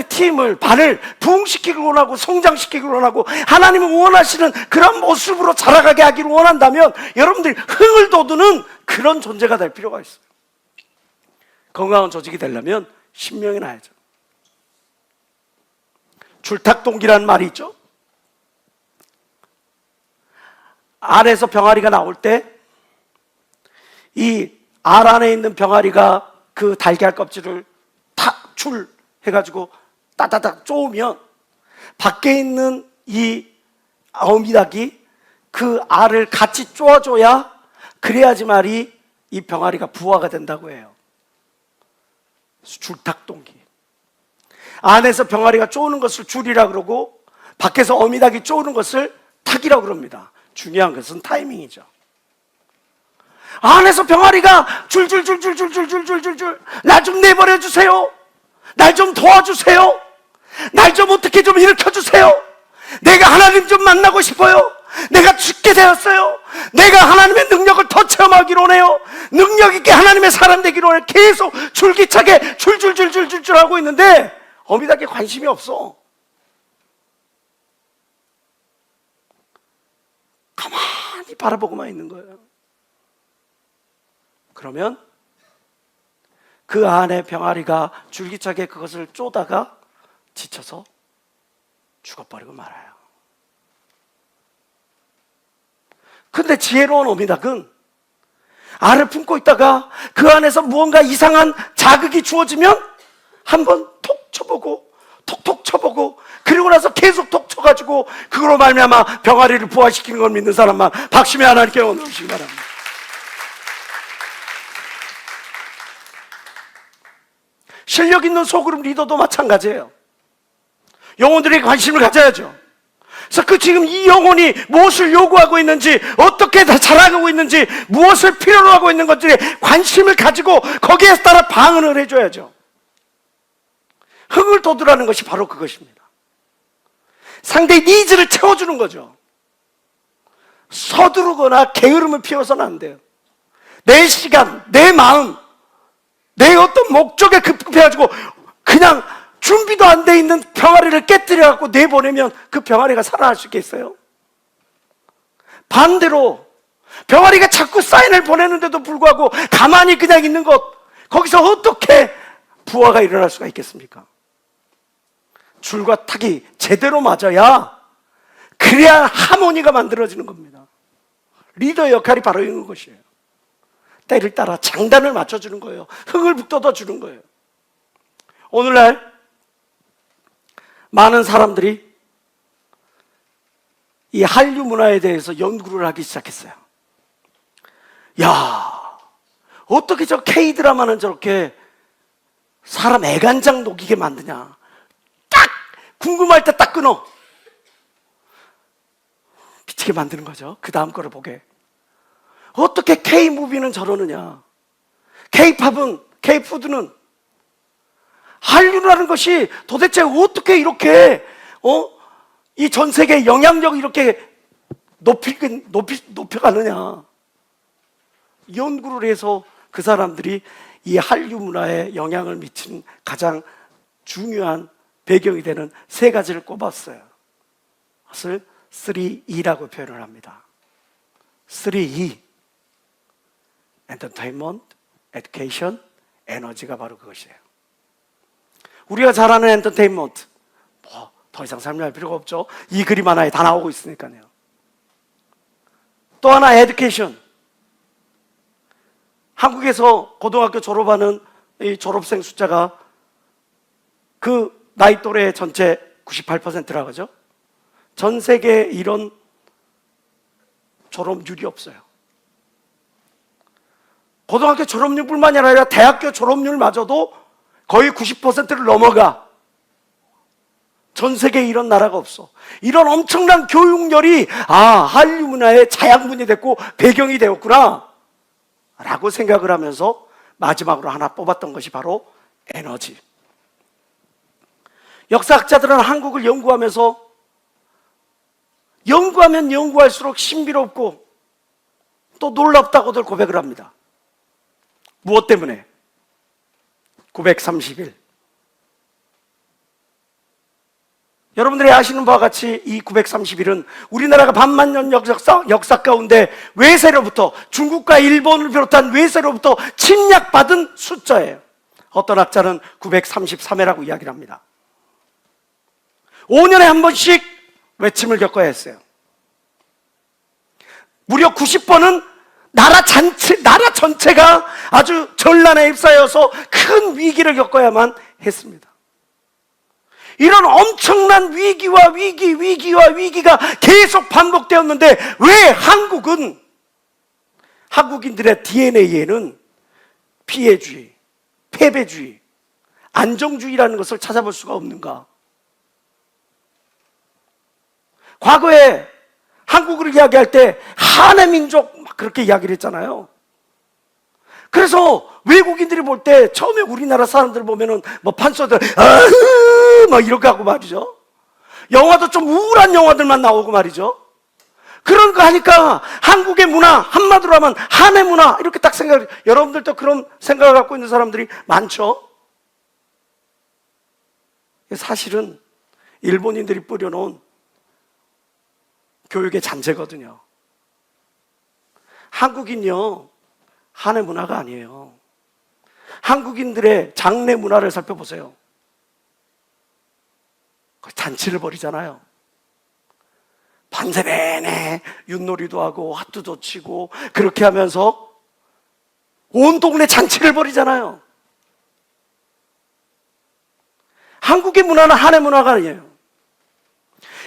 팀을, 반을 부흥시키기를 원하고 성장시키기를 원하고 하나님을 원하시는 그런 모습으로 자라가게 하기를 원한다면 여러분들이 흥을 돋우는 그런 존재가 될 필요가 있어요. 건강한 조직이 되려면 신명이 나야죠. 줄탁동기라는 말이 있죠. 알에서 병아리가 나올 때 이 알 안에 있는 병아리가 그 달걀 껍질을 탁 줄 해가지고 따다닥 쪼으면 밖에 있는 이 어미닭이 그 알을 같이 쪼아줘야, 그래야지 말이 이 병아리가 부화가 된다고 해요. 줄탁동기. 안에서 병아리가 쪼는 것을 줄이라 그러고 밖에서 어미닭이 쪼는 것을 탁이라고 그럽니다. 중요한 것은 타이밍이죠. 안에서 병아리가 줄줄줄줄줄줄줄줄줄 날 좀 내버려 주세요, 날 좀 도와주세요, 날 좀 어떻게 좀 일으켜 주세요, 내가 하나님 좀 만나고 싶어요, 내가 죽게 되었어요, 내가 하나님의 능력을 더 체험하기로 원해요, 능력 있게 하나님의 사람 되기로 원해요. 계속 줄기차게 줄줄줄줄줄 하고 있는데 어미닭에 관심이 없어. 가만히 바라보고만 있는 거예요. 그러면 그 안에 병아리가 줄기차게 그것을 쪼다가 지쳐서 죽어버리고 말아요. 근데 지혜로운 어미닭은 알을 품고 있다가 그 안에서 무언가 이상한 자극이 주어지면 한번 톡 쳐보고 톡톡 쳐보고 그리고 나서 계속 톡 쳐가지고 그걸로 말미암아 병아리를 부화시키는 걸 믿는 사람만 박심의 하나님께 오늘 오시기 바랍니다. 실력 있는 소그룹 리더도 마찬가지예요. 영혼들에게 관심을 가져야죠. 그래서 지금 이 영혼이 무엇을 요구하고 있는지, 어떻게 자라가고 있는지, 무엇을 필요로 하고 있는 것들에 관심을 가지고 거기에 따라 방언을 해줘야죠. 흥을 돋으라는 것이 바로 그것입니다. 상대의 니즈를 채워주는 거죠. 서두르거나 게으름을 피워서는 안 돼요. 내 시간, 내 마음, 내 어떤 목적에 급급해가지고 그냥 준비도 안 돼 있는 병아리를 깨뜨려갖고 내보내면 그 병아리가 살아날 수 있겠어요? 반대로 병아리가 자꾸 사인을 보내는데도 불구하고 가만히 그냥 있는 것, 거기서 어떻게 부화가 일어날 수가 있겠습니까? 줄과 탁이 제대로 맞아야, 그래야 하모니가 만들어지는 겁니다. 리더의 역할이 바로 이런 것이에요. 때를 따라 장단을 맞춰주는 거예요. 흥을 북돋아 주는 거예요. 오늘날 많은 사람들이 이 한류 문화에 대해서 연구를 하기 시작했어요. 야, 어떻게 저 K-드라마는 저렇게 사람 애간장 녹이게 만드냐. 딱 궁금할 때 딱 끊어. 미치게 만드는 거죠. 그 다음 거를 보게. 어떻게 K-무비는 저러느냐. K-팝은, K-푸드는, 한류라는 것이 도대체 어떻게 이렇게 이 전 세계의 영향력을 이렇게 높여가느냐. 연구를 해서 그 사람들이 이 한류 문화에 영향을 미친 가장 중요한 배경이 되는 세 가지를 꼽았어요. 그것을 3E라고 표현을 합니다. 3E. 엔터테인먼트, 에듀케이션, 에너지가 바로 그것이에요. 우리가 잘 아는 엔터테인먼트, 더 이상 설명할 필요가 없죠. 이 그림 하나에 다 나오고 있으니까요. 또 하나 에듀케이션. 한국에서 고등학교 졸업하는 이 졸업생 숫자가 그 나이 또래 전체 98%라고 하죠. 전 세계에 이런 졸업률이 없어요. 고등학교 졸업률뿐만이 아니라 대학교 졸업률마저도 거의 90%를 넘어가. 전 세계에 이런 나라가 없어. 이런 엄청난 교육열이 한류 문화의 자양분이 됐고 배경이 되었구나 라고 생각을 하면서 마지막으로 하나 뽑았던 것이 바로 에너지. 역사학자들은 한국을 연구하면서 연구하면 연구할수록 신비롭고 또 놀랍다고들 고백을 합니다. 무엇 때문에? 930일. 여러분들이 아시는 바와 같이 이 930일은 우리나라가 반만년 역사 가운데 외세로부터, 중국과 일본을 비롯한 외세로부터 침략받은 숫자예요. 어떤 학자는 933회라고 이야기를 합니다. 5년에 한 번씩 외침을 겪어야 했어요. 무려 90번은 나라 전체가 아주 전란에 휩싸여서 큰 위기를 겪어야만 했습니다. 이런 엄청난 위기와 위기가 계속 반복되었는데 왜 한국인들의 DNA에는 피해주의, 패배주의, 안정주의라는 것을 찾아볼 수가 없는가? 과거에 한국을 이야기할 때 한해 민족 막 그렇게 이야기를 했잖아요. 그래서 외국인들이 볼 때 처음에 우리나라 사람들 보면은 뭐 판소들 막 이렇게 하고 말이죠. 영화도 좀 우울한 영화들만 나오고 말이죠. 그런 거 하니까 한국의 문화, 한마디로 하면 한해 문화 이렇게 딱 여러분들도 그런 생각을 갖고 있는 사람들이 많죠. 사실은 일본인들이 뿌려놓은 교육의 잔재거든요. 한국인요, 한해 문화가 아니에요. 한국인들의 장래 문화를 살펴보세요. 잔치를 벌이잖아요. 밤새 내내 윷놀이도 하고 화투도 치고 그렇게 하면서 온 동네 잔치를 벌이잖아요. 한국의 문화는 한의 문화가 아니에요.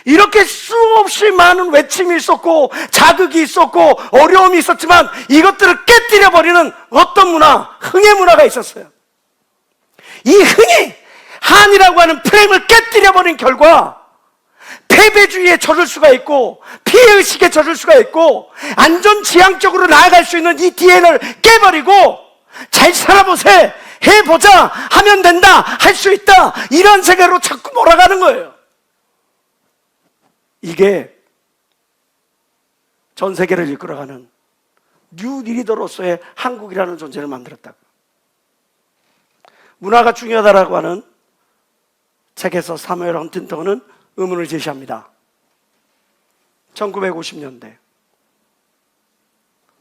이렇게 수없이 많은 외침이 있었고 자극이 있었고 어려움이 있었지만 이것들을 깨뜨려버리는 어떤 문화, 흥의 문화가 있었어요. 이 흥이 한이라고 하는 프레임을 깨뜨려버린 결과 패배주의에 젖을 수가 있고 피해의식에 젖을 수가 있고 안전지향적으로 나아갈 수 있는 이 DNA를 깨버리고 잘 살아보세, 해보자, 하면 된다, 할 수 있다, 이런 세계로 자꾸 몰아가는 거예요. 이게 전 세계를 이끌어가는 뉴 리더로서의 한국이라는 존재를 만들었다고. 문화가 중요하다라고 하는 책에서 사무엘 헌팅턴은 의문을 제시합니다. 1950년대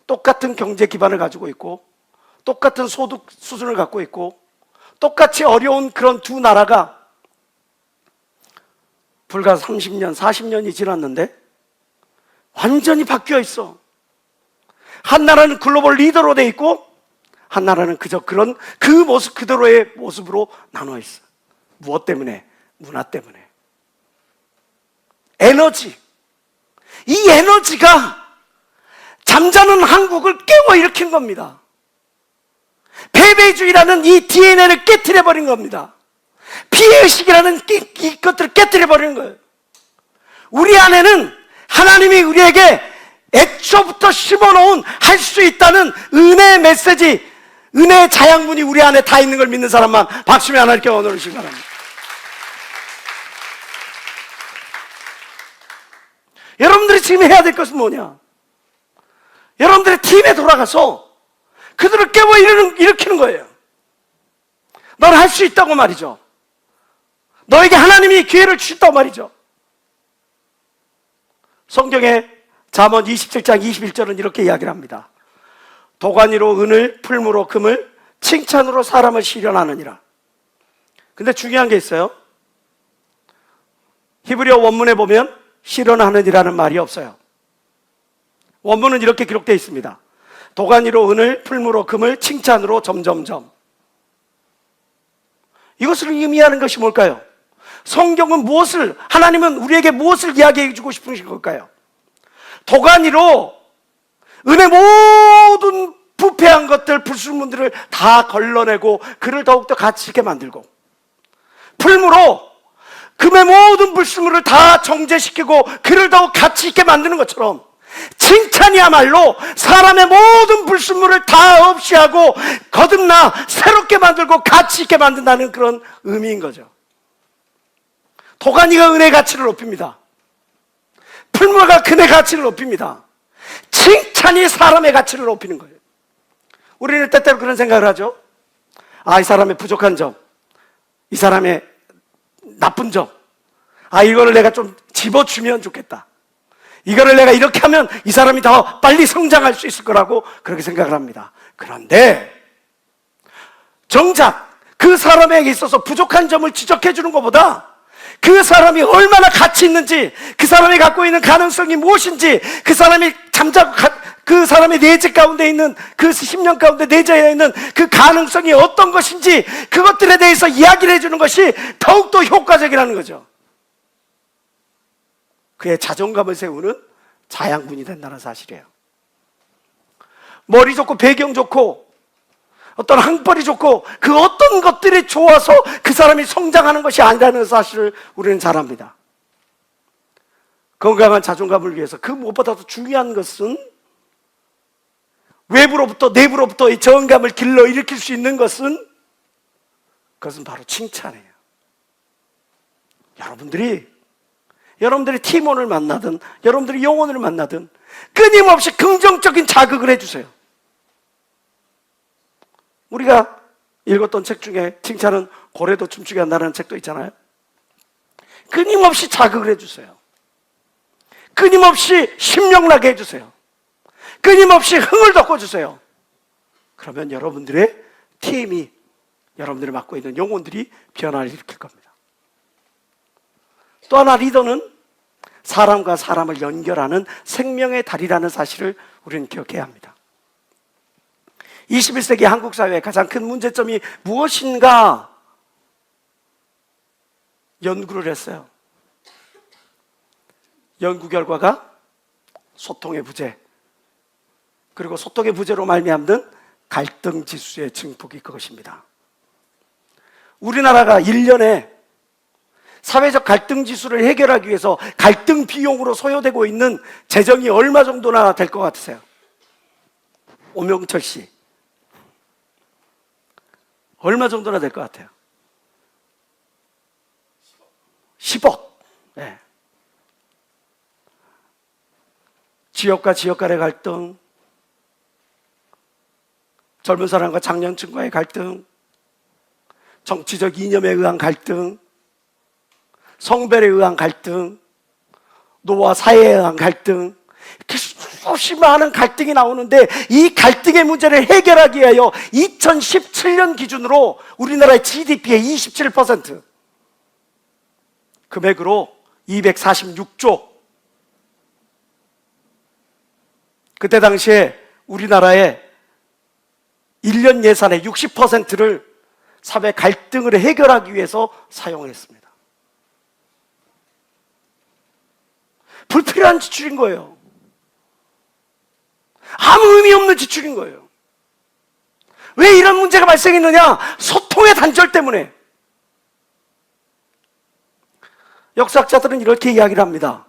똑같은 경제 기반을 가지고 있고 똑같은 소득 수준을 갖고 있고 똑같이 어려운 그런 두 나라가 불과 30년, 40년이 지났는데 완전히 바뀌어 있어. 한 나라는 글로벌 리더로 돼 있고 한 나라는 그저 그런 그 모습 그대로의 모습으로 나눠 있어. 무엇 때문에? 문화 때문에. 에너지. 이 에너지가 잠자는 한국을 깨워 일으킨 겁니다. 패배주의라는 이 DNA를 깨트려버린 겁니다. 피해의식이라는 이것들을 깨뜨려버리는 거예요. 우리 안에는 하나님이 우리에게 애초부터 심어놓은 할 수 있다는 은혜의 메시지, 은혜의 자양분이 우리 안에 다 있는 걸 믿는 사람만 박수며 하나님께 원을 주시기 바랍니다. 여러분들이 지금 해야 될 것은 뭐냐? 여러분들의 팀에 돌아가서 그들을 깨워 일으키는 거예요. 넌 할 수 있다고 말이죠. 너에게 하나님이 기회를 주셨다고 말이죠. 성경에 잠언 27장 21절은 이렇게 이야기를 합니다. 도가니로 은을, 풀무로 금을, 칭찬으로 사람을 시련하느니라. 근데 중요한 게 있어요. 히브리어 원문에 보면 시련하느니라는 말이 없어요. 원문은 이렇게 기록되어 있습니다. 도가니로 은을, 풀무로 금을, 칭찬으로 점점점. 이것을 의미하는 것이 뭘까요? 성경은 무엇을, 하나님은 우리에게 무엇을 이야기해 주고 싶으신 걸까요? 도가니로 은의 모든 부패한 것들, 불순물들을 다 걸러내고 그를 더욱더 가치 있게 만들고, 풀무로 금의 모든 불순물을 다 정제시키고 그를 더욱 가치 있게 만드는 것처럼 칭찬이야말로 사람의 모든 불순물을 다 없이 하고 거듭나 새롭게 만들고 가치 있게 만든다는 그런 의미인 거죠. 도가니가 은혜의 가치를 높입니다. 풀무가 금의 가치를 높입니다. 칭찬이 사람의 가치를 높이는 거예요. 우리는 때때로 그런 생각을 하죠. 아, 이 사람의 부족한 점, 이 사람의 나쁜 점, 아, 이거를 내가 좀 집어주면 좋겠다. 이거를 내가 이렇게 하면 이 사람이 더 빨리 성장할 수 있을 거라고 그렇게 생각을 합니다. 그런데 정작 그 사람에게 있어서 부족한 점을 지적해 주는 것보다 그 사람이 얼마나 가치 있는지, 그 사람이 갖고 있는 가능성이 무엇인지, 그 사람이 그 사람의 내재 가운데 있는 그 10년 가운데 내재해 있는 그 가능성이 어떤 것인지 그것들에 대해서 이야기를 해주는 것이 더욱더 효과적이라는 거죠. 그의 자존감을 세우는 자양분이 된다는 사실이에요. 머리 좋고 배경 좋고 어떤 항벌이 좋고 그 어떤 것들이 좋아서 그 사람이 성장하는 것이 아니라는 사실을 우리는 잘 압니다. 건강한 자존감을 위해서 그 무엇보다도 중요한 것은 외부로부터 내부로부터 이 저항감을 길러 일으킬 수 있는 것은 그것은 바로 칭찬이에요. 여러분들이 팀원을 만나든 여러분들이 영혼을 만나든 끊임없이 긍정적인 자극을 해주세요. 우리가 읽었던 책 중에 칭찬은 고래도 춤추게 한다는 책도 있잖아요. 끊임없이 자극을 해주세요. 끊임없이 신명나게 해주세요. 끊임없이 흥을 돋궈주세요. 그러면 여러분들의 팀이, 여러분들이 맡고 있는 영혼들이 변화를 일으킬 겁니다. 또 하나 리더는 사람과 사람을 연결하는 생명의 달이라는 사실을 우리는 기억해야 합니다. 21세기 한국 사회의 가장 큰 문제점이 무엇인가 연구를 했어요. 연구 결과가 소통의 부재, 그리고 소통의 부재로 말미암는 갈등 지수의 증폭이 그것입니다. 우리나라가 1년에 사회적 갈등 지수를 해결하기 위해서 갈등 비용으로 소요되고 있는 재정이 얼마 정도나 될 것 같으세요? 오명철 씨, 얼마 정도나 될 것 같아요? 10억. 네. 지역과 지역 간의 갈등, 젊은 사람과 장년층과의 갈등, 정치적 이념에 의한 갈등, 성별에 의한 갈등, 노와 사회에 의한 갈등, 이렇게 수없이 많은 갈등이 나오는데 이 갈등의 문제를 해결하기 위하여 2017년 기준으로 우리나라의 GDP의 27% 금액으로 246조, 그때 당시에 우리나라의 1년 예산의 60%를 사회 갈등을 해결하기 위해서 사용했습니다. 불필요한 지출인 거예요. 아무 의미 없는 지출인 거예요. 왜 이런 문제가 발생했느냐? 소통의 단절 때문에. 역사학자들은 이렇게 이야기를 합니다.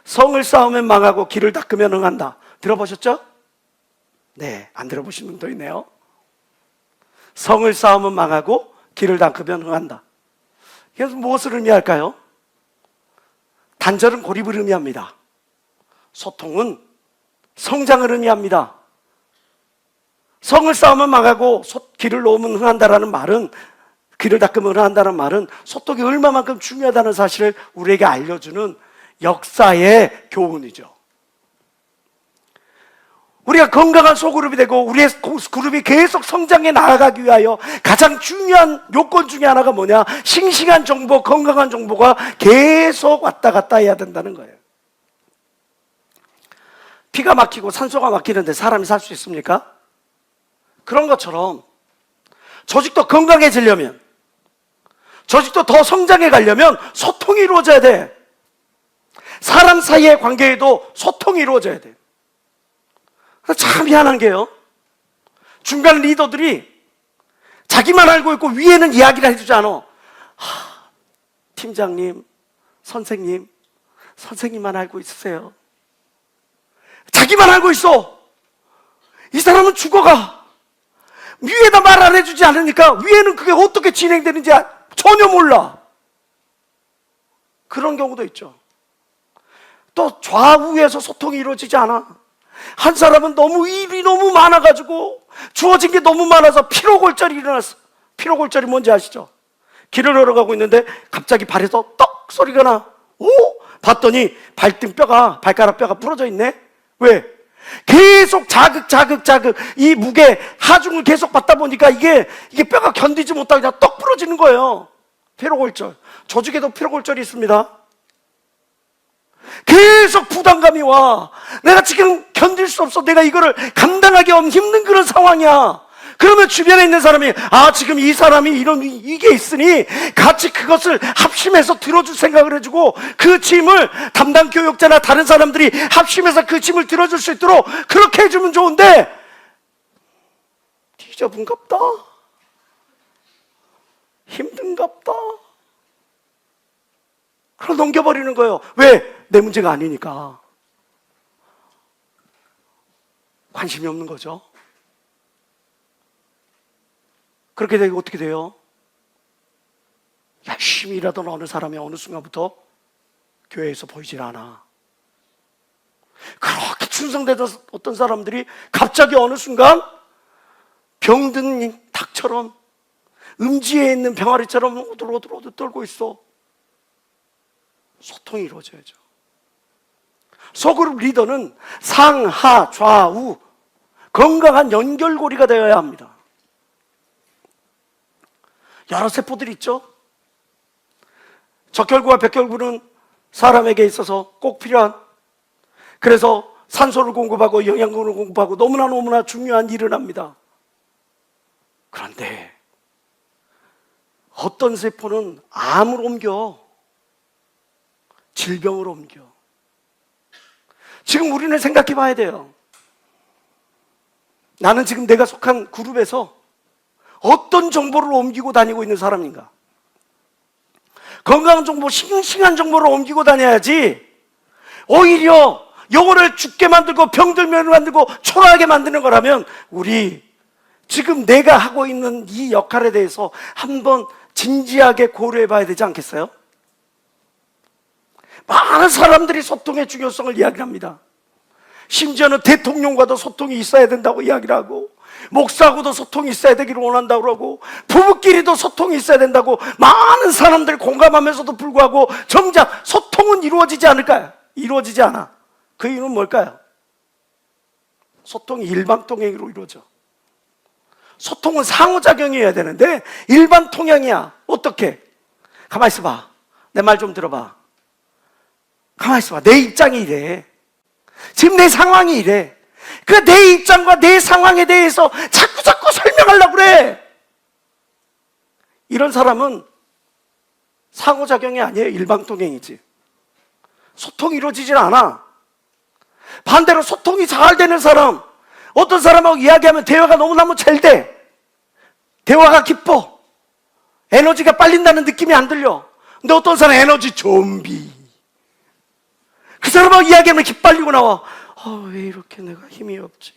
성을 쌓으면 망하고 길을 닦으면 응한다. 들어보셨죠? 네, 안 들어보신 분도 있네요. 성을 쌓으면 망하고 길을 닦으면 응한다. 그래서 무엇을 의미할까요? 단절은 고립을 의미합니다. 소통은 성장을 의미합니다. 성을 쌓으면 망하고 길을 놓으면 흥한다라는 말은, 길을 닦으면 흥한다는 말은 소통이 얼마만큼 중요하다는 사실을 우리에게 알려주는 역사의 교훈이죠. 우리가 건강한 소그룹이 되고 우리의 그룹이 계속 성장해 나아가기 위하여 가장 중요한 요건 중에 하나가 뭐냐? 싱싱한 정보, 건강한 정보가 계속 왔다 갔다 해야 된다는 거예요. 피가 막히고 산소가 막히는데 사람이 살 수 있습니까? 그런 것처럼 조직도 건강해지려면, 조직도 더 성장해 가려면 소통이 이루어져야 돼. 사람 사이의 관계에도 소통이 이루어져야 돼. 참 희한한 게요, 중간 리더들이 자기만 알고 있고 위에는 이야기를 해주지 않아. 팀장님, 선생님만 알고 있으세요. 자기만 알고 있어. 이 사람은 죽어가. 위에다 말 안 해주지 않으니까 위에는 그게 어떻게 진행되는지 전혀 몰라. 그런 경우도 있죠. 또 좌우에서 소통이 이루어지지 않아. 한 사람은 너무 일이 너무 많아가지고 주어진 게 너무 많아서 피로골절이 일어났어. 피로골절이 뭔지 아시죠? 길을 걸어가고 있는데 갑자기 발에서 떡 소리가 나. 오? 봤더니 발가락 뼈가 부러져 있네. 왜? 계속 자극 이 무게 하중을 계속 받다 보니까 이게 뼈가 견디지 못하고 그냥 떡 부러지는 거예요. 피로골절. 조직에도 피로골절이 있습니다. 계속 부담감이 와. 내가 지금 견딜 수 없어. 내가 이거를 감당하기 힘든 그런 상황이야. 그러면 주변에 있는 사람이 지금 이 사람이 이게 있으니 같이 그것을 합심해서 들어줄 생각을 해주고, 그 짐을 담당 교육자나 다른 사람들이 합심해서 그 짐을 들어줄 수 있도록 그렇게 해주면 좋은데, 뒤져분갑다, 힘든갑다, 그걸 넘겨버리는 거예요. 왜? 내 문제가 아니니까. 관심이 없는 거죠. 그렇게 되고 어떻게 돼요? 열심히 일하던 어느 사람이 어느 순간부터 교회에서 보이질 않아. 그렇게 충성되던 어떤 사람들이 갑자기 어느 순간 병든 닭처럼, 음지에 있는 병아리처럼 오들오들 떨고 있어. 소통이 이루어져야죠. 소그룹 리더는 상하 좌우 건강한 연결고리가 되어야 합니다. 여러 세포들이 있죠. 적혈구와 백혈구는 사람에게 있어서 꼭 필요한, 그래서 산소를 공급하고 영양분을 공급하고 너무나 중요한 일을 합니다. 그런데 어떤 세포는 암을 옮겨, 질병을 옮겨. 지금 우리는 생각해 봐야 돼요. 나는 지금 내가 속한 그룹에서 어떤 정보를 옮기고 다니고 있는 사람인가? 건강 정보, 싱싱한 정보를 옮기고 다녀야지 오히려 영혼을 죽게 만들고 병들면 만들고 초라하게 만드는 거라면, 우리 지금 내가 하고 있는 이 역할에 대해서 한번 진지하게 고려해 봐야 되지 않겠어요? 많은 사람들이 소통의 중요성을 이야기합니다. 심지어는 대통령과도 소통이 있어야 된다고 이야기를 하고, 목사하고도 소통이 있어야 되기를 원한다고 그러고, 부부끼리도 소통이 있어야 된다고 많은 사람들 공감하면서도 불구하고 정작 소통은 이루어지지 않을까요? 이루어지지 않아. 그 이유는 뭘까요? 소통이 일방통행으로 이루어져. 소통은 상호작용이어야 되는데 일반통행이야. 어떻게? 가만히 있어봐. 내 말 좀 들어봐. 가만히 있어봐. 내 입장이 이래. 지금 내 상황이 이래. 그 내 입장과 내 상황에 대해서 자꾸 설명하려고 그래. 이런 사람은 상호작용이 아니에요. 일방통행이지. 소통이 이루어지질 않아. 반대로 소통이 잘 되는 사람, 어떤 사람하고 이야기하면 대화가 너무너무 잘 돼. 대화가 기뻐. 에너지가 빨린다는 느낌이 안 들려. 근데 어떤 사람 에너지 좀비. 그 사람하고 이야기하면 기빨리고 나와. 왜 이렇게 내가 힘이 없지?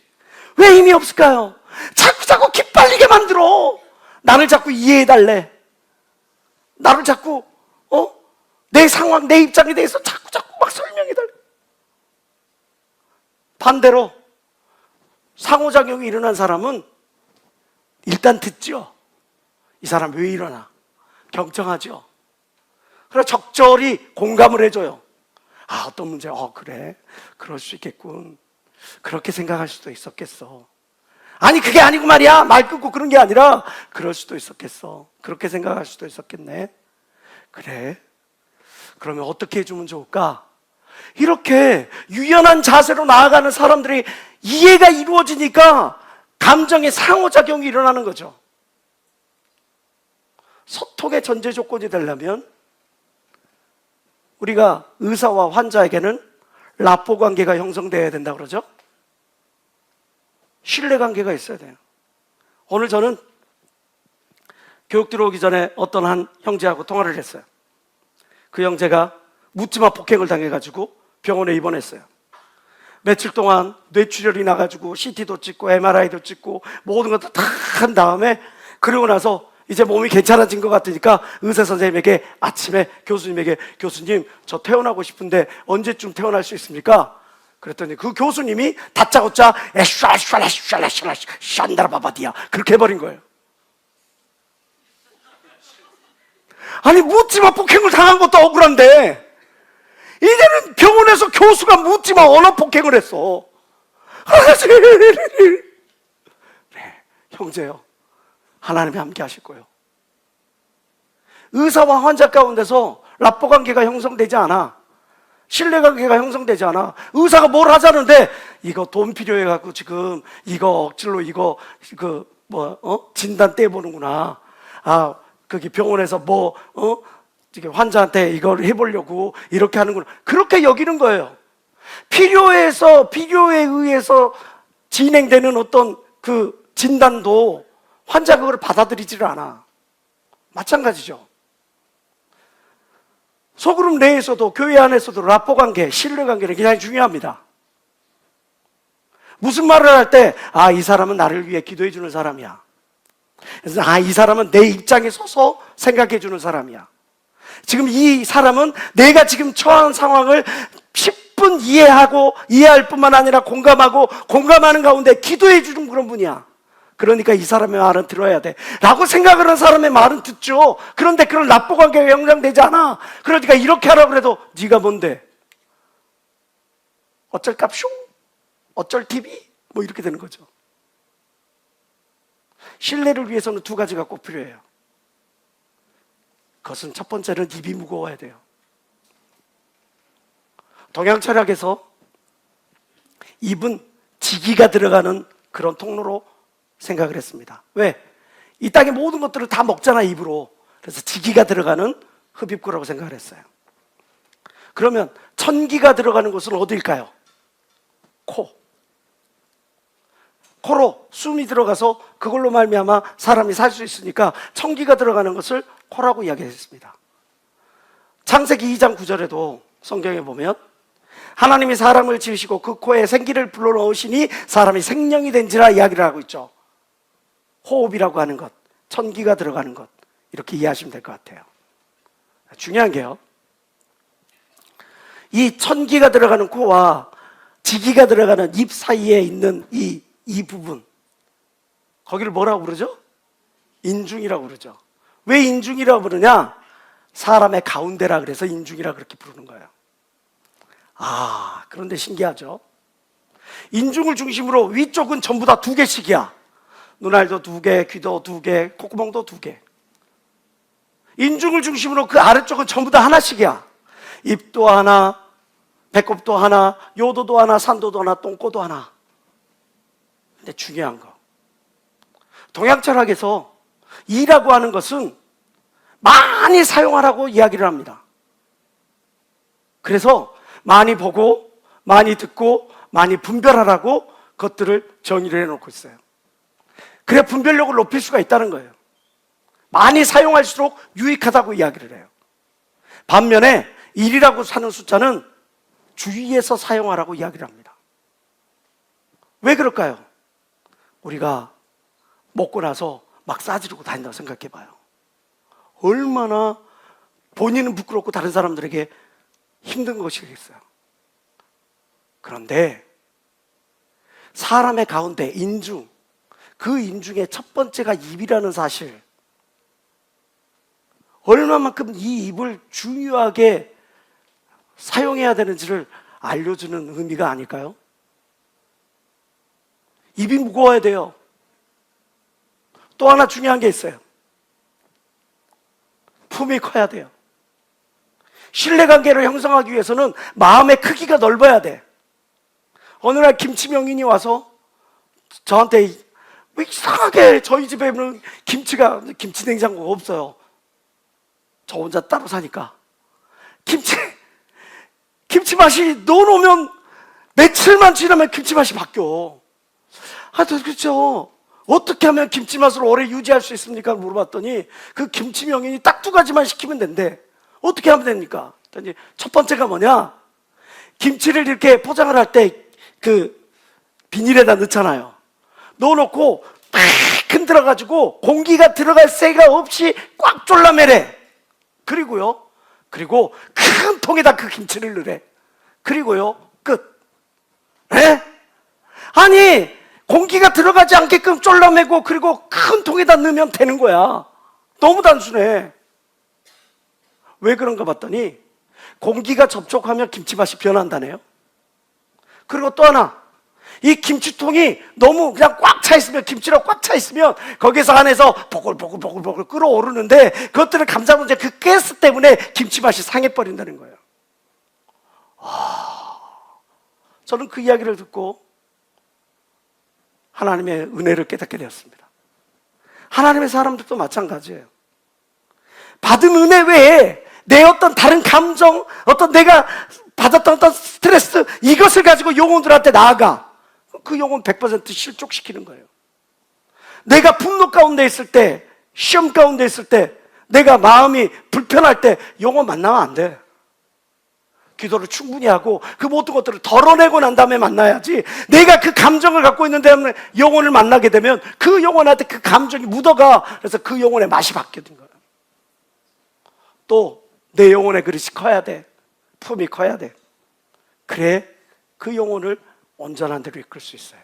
왜 힘이 없을까요? 자꾸 기빨리게 만들어. 나를 자꾸 이해해달래. 나를 자꾸 내 상황, 내 입장에 대해서 자꾸 막 설명해달래. 반대로 상호작용이 일어난 사람은 일단 듣죠. 이 사람 왜 이러나 경청하죠. 그래서 적절히 공감을 해줘요. 어떤 문제, 그래, 그럴 수 있겠군. 그렇게 생각할 수도 있었겠어. 아니 그게 아니고 말이야, 말 끊고 그런 게 아니라 그럴 수도 있었겠어. 그렇게 생각할 수도 있었겠네. 그래, 그러면 어떻게 해주면 좋을까? 이렇게 유연한 자세로 나아가는 사람들이 이해가 이루어지니까 감정의 상호작용이 일어나는 거죠. 소통의 전제 조건이 되려면 우리가 의사와 환자에게는 라포 관계가 형성되어야 된다 그러죠. 신뢰 관계가 있어야 돼요. 오늘 저는 교육 들어오기 전에 어떤 한 형제하고 통화를 했어요. 그 형제가 묻지마 폭행을 당해가지고 병원에 입원했어요. 며칠 동안 뇌출혈이 나가지고 CT도 찍고 MRI도 찍고 모든 것도 다 한 다음에, 그러고 나서 이제 몸이 괜찮아진 것 같으니까 의사 선생님에게 아침에 교수님에게, 교수님 저 퇴원하고 싶은데 언제쯤 퇴원할 수 있습니까? 그랬더니 그 교수님이 다짜고짜 샨다라바바디야 그렇게 해버린 거예요. 아니 묻지마 폭행을 당한 것도 억울한데 이제는 병원에서 교수가 묻지마 언어 폭행을 했어. 네, 형제요, 하나님이 함께 하실 거예요. 의사와 환자 가운데서 라포 관계가 형성되지 않아. 신뢰 관계가 형성되지 않아. 의사가 뭘 하자는데 이거 돈 필요해갖고 지금 이거 억지로 진단 떼보는구나. 거기 병원에서 환자한테 이걸 해보려고 이렇게 하는구나. 그렇게 여기는 거예요. 필요에 의해서 진행되는 어떤 그 진단도 환자가 그걸 받아들이지를 않아. 마찬가지죠. 소그룹 내에서도, 교회 안에서도 라포 관계, 신뢰 관계는 굉장히 중요합니다. 무슨 말을 할 때, 이 사람은 나를 위해 기도해 주는 사람이야. 그래서 이 사람은 내 입장에 서서 생각해 주는 사람이야. 지금 이 사람은 내가 지금 처한 상황을 10분 이해할 뿐만 아니라 공감하는 가운데 기도해 주는 그런 분이야. 그러니까 이 사람의 말은 들어야 돼 라고 생각을 하는 사람의 말은 듣죠. 그런데 그런 라포 관계가 형성되지 않아. 그러니까 이렇게 하라고 해도 네가 뭔데? 어쩔 값쇼? 어쩔 TV? 이렇게 되는 거죠. 신뢰를 위해서는 두 가지가 꼭 필요해요. 그것은 첫 번째는 입이 무거워야 돼요. 동양 철학에서 입은 지기가 들어가는 그런 통로로 생각을 했습니다. 왜? 이 땅의 모든 것들을 다 먹잖아, 입으로. 그래서 지기가 들어가는 흡입구라고 생각을 했어요. 그러면 천기가 들어가는 곳은 어디일까요? 코. 코로 숨이 들어가서 그걸로 말미암아 사람이 살 수 있으니까 천기가 들어가는 것을 코라고 이야기했습니다. 창세기 2장 9절에도 성경에 보면 하나님이 사람을 지으시고 그 코에 생기를 불어넣으시니 사람이 생명이 된지라 이야기를 하고 있죠. 호흡이라고 하는 것, 천기가 들어가는 것, 이렇게 이해하시면 될 것 같아요. 중요한 게요, 이 천기가 들어가는 코와 지기가 들어가는 입 사이에 있는 이 부분, 거기를 뭐라고 부르죠? 인중이라고 부르죠. 왜 인중이라고 부르냐? 사람의 가운데라 그래서 인중이라 그렇게 부르는 거예요. 그런데 신기하죠? 인중을 중심으로 위쪽은 전부 다 2개씩이야. 눈알도 2개, 귀도 2개, 콧구멍도 2개. 인중을 중심으로 그 아래쪽은 전부 다 하나씩이야. 입도 하나, 배꼽도 하나, 요도도 하나, 산도도 하나, 똥꼬도 하나. 근데 중요한 거, 동양 철학에서 이라고 하는 것은 많이 사용하라고 이야기를 합니다. 그래서 많이 보고 많이 듣고 많이 분별하라고 것들을 정의를 해놓고 있어요. 그래 분별력을 높일 수가 있다는 거예요. 많이 사용할수록 유익하다고 이야기를 해요. 반면에 1이라고 하는 숫자는 주의해서 사용하라고 이야기를 합니다. 왜 그럴까요? 우리가 먹고 나서 막 싸지르고 다닌다고 생각해 봐요. 얼마나 본인은 부끄럽고 다른 사람들에게 힘든 것이겠어요. 그런데 사람의 가운데 인중, 그 인중의 첫 번째가 입이라는 사실, 얼마만큼 이 입을 중요하게 사용해야 되는지를 알려주는 의미가 아닐까요? 입이 무거워야 돼요. 또 하나 중요한 게 있어요. 품이 커야 돼요. 신뢰관계를 형성하기 위해서는 마음의 크기가 넓어야 돼. 어느 날 김치 명인이 와서 저한테, 왜 이상하게 저희 집에는 김치 냉장고가 없어요. 저 혼자 따로 사니까. 김치 맛이 넣어놓으면 며칠만 지나면 김치 맛이 바뀌어. 그렇죠. 어떻게 하면 김치 맛을 오래 유지할 수 있습니까? 물어봤더니 그 김치 명인이 딱 2가지만 시키면 된대. 어떻게 하면 됩니까? 그랬더니 첫 번째가 뭐냐? 김치를 이렇게 포장을 할 때 그 비닐에다 넣잖아요. 넣어놓고 팍 흔들어가지고 공기가 들어갈 새가 없이 꽉 졸라매래. 그리고 큰 통에다 그 김치를 넣으래. 그리고요, 끝. 에? 아니, 공기가 들어가지 않게끔 졸라매고 그리고 큰 통에다 넣으면 되는 거야. 너무 단순해. 왜 그런가 봤더니 공기가 접촉하면 김치 맛이 변한다네요. 그리고 또 하나, 이 김치통이 너무 그냥 꽉 차 있으면, 김치로 꽉 차 있으면 거기서 안에서 보글보글 끓어오르는데 그것들을 감자문제 그 가스 때문에 김치 맛이 상해버린다는 거예요. 저는 그 이야기를 듣고 하나님의 은혜를 깨닫게 되었습니다. 하나님의 사람들도 마찬가지예요. 받은 은혜 외에 내 어떤 다른 감정, 어떤 내가 받았던 어떤 스트레스, 이것을 가지고 영혼들한테 나아가. 그 영혼 100% 실족시키는 거예요. 내가 분노 가운데 있을 때, 시험 가운데 있을 때, 내가 마음이 불편할 때 영혼 만나면 안 돼. 기도를 충분히 하고 그 모든 것들을 덜어내고 난 다음에 만나야지. 내가 그 감정을 갖고 있는 다음에 영혼을 만나게 되면 그 영혼한테 그 감정이 묻어가. 그래서 그 영혼의 맛이 바뀌는 거예요. 또 내 영혼의 그릇이 커야 돼. 품이 커야 돼. 그래 그 영혼을 온전한 대로 이끌 수 있어요.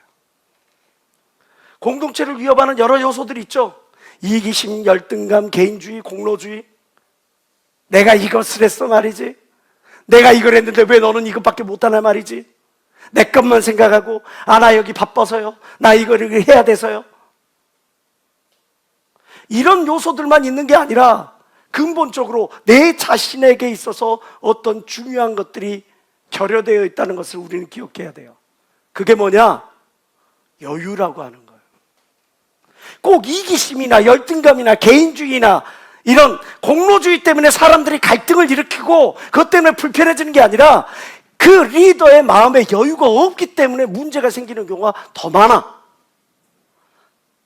공동체를 위협하는 여러 요소들이 있죠. 이기심, 열등감, 개인주의, 공로주의. 내가 이것을 했어 말이지. 내가 이걸 했는데 왜 너는 이것밖에 못하나 말이지. 내 것만 생각하고, 나 여기 바빠서요, 나 이거를 해야 돼서요. 이런 요소들만 있는 게 아니라 근본적으로 내 자신에게 있어서 어떤 중요한 것들이 결여되어 있다는 것을 우리는 기억해야 돼요. 그게 뭐냐? 여유라고 하는 거예요. 꼭 이기심이나 열등감이나 개인주의나 이런 공로주의 때문에 사람들이 갈등을 일으키고 그것 때문에 불편해지는 게 아니라 그 리더의 마음에 여유가 없기 때문에 문제가 생기는 경우가 더 많아.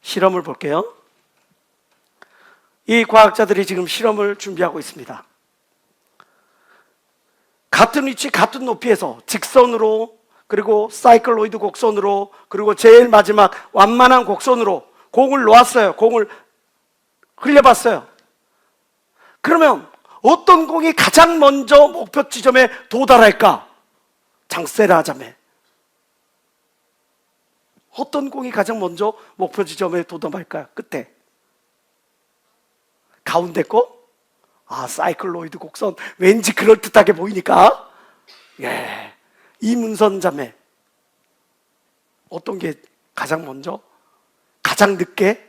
실험을 볼게요. 이 과학자들이 지금 실험을 준비하고 있습니다. 같은 위치, 같은 높이에서 직선으로, 그리고 사이클로이드 곡선으로, 그리고 제일 마지막 완만한 곡선으로 공을 놓았어요. 공을 흘려봤어요. 그러면 어떤 공이 가장 먼저 목표 지점에 도달할까? 장세를 하자면 어떤 공이 가장 먼저 목표 지점에 도달할까요? 끝에 가운데 거? 사이클로이드 곡선. 왠지 그럴듯하게 보이니까. 예, 이문선 자매 어떤 게 가장 먼저? 가장 늦게?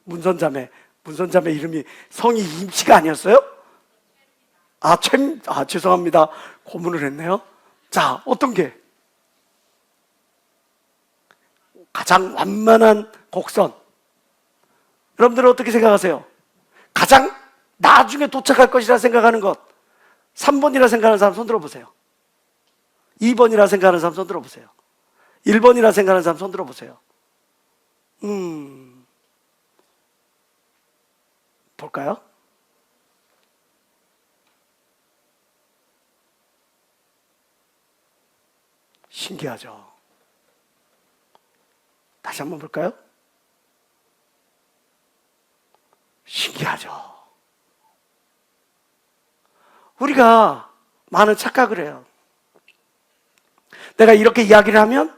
문선 자매 이름이 성이 임씨가 아니었어요? 죄송합니다. 고문을 했네요. 자, 어떤 게? 가장 완만한 곡선. 여러분들은 어떻게 생각하세요? 가장 나중에 도착할 것이라 생각하는 것. 3번이라 생각하는 사람 손 들어보세요. 2번이라 생각하는 사람 손 들어보세요. 1번이라 생각하는 사람 손 들어보세요. 볼까요? 신기하죠? 다시 한번 볼까요? 신기하죠? 우리가 많은 착각을 해요. 내가 이렇게 이야기를 하면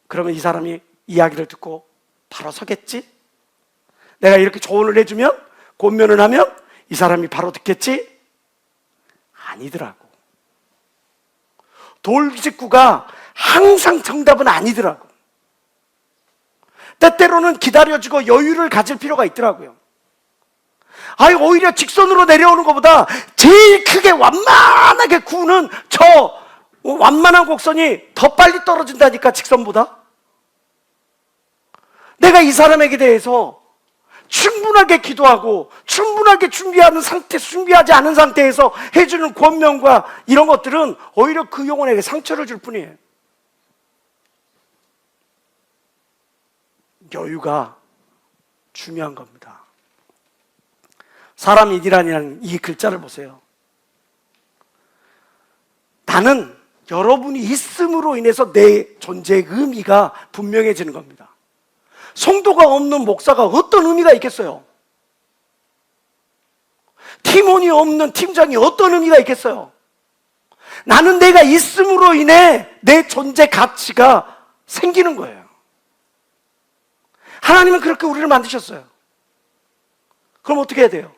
그러면 이 사람이 이야기를 듣고 바로 서겠지? 내가 이렇게 조언을 해주면, 권면을 하면 이 사람이 바로 듣겠지? 아니더라고. 돌직구가 항상 정답은 아니더라고. 때때로는 기다려주고 여유를 가질 필요가 있더라고요. 오히려 직선으로 내려오는 것보다 제일 크게 완만하게 구는 저 완만한 곡선이 더 빨리 떨어진다니까, 직선보다. 내가 이 사람에게 대해서 충분하게 기도하고 충분하게 준비하지 않은 상태에서 해주는 권면과 이런 것들은 오히려 그 영혼에게 상처를 줄 뿐이에요. 여유가 중요한 겁니다. 사람 이기란이라는 이 글자를 보세요. 나는 여러분이 있음으로 인해서 내 존재의 의미가 분명해지는 겁니다. 성도가 없는 목사가 어떤 의미가 있겠어요? 팀원이 없는 팀장이 어떤 의미가 있겠어요? 나는 내가 있음으로 인해 내 존재 가치가 생기는 거예요. 하나님은 그렇게 우리를 만드셨어요. 그럼 어떻게 해야 돼요?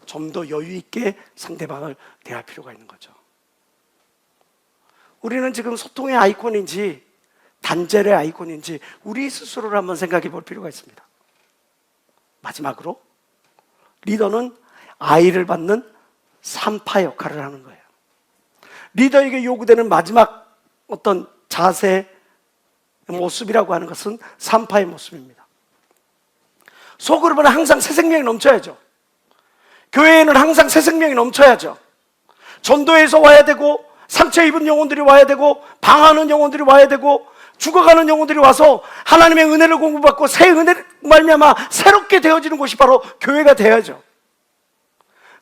좀 더 여유 있게 상대방을 대할 필요가 있는 거죠. 우리는 지금 소통의 아이콘인지 단절의 아이콘인지 우리 스스로를 한번 생각해 볼 필요가 있습니다. 마지막으로, 리더는 아이를 받는 산파 역할을 하는 거예요. 리더에게 요구되는 마지막 어떤 자세, 모습이라고 하는 것은 산파의 모습입니다. 소그룹은 항상 새 생명이 넘쳐야죠. 교회에는 항상 새 생명이 넘쳐야죠. 전도에서 와야 되고, 상처 입은 영혼들이 와야 되고, 방황하는 영혼들이 와야 되고, 죽어가는 영혼들이 와서 하나님의 은혜를 공부받고 새 은혜를 말미암아 새롭게 되어지는 곳이 바로 교회가 되어야죠.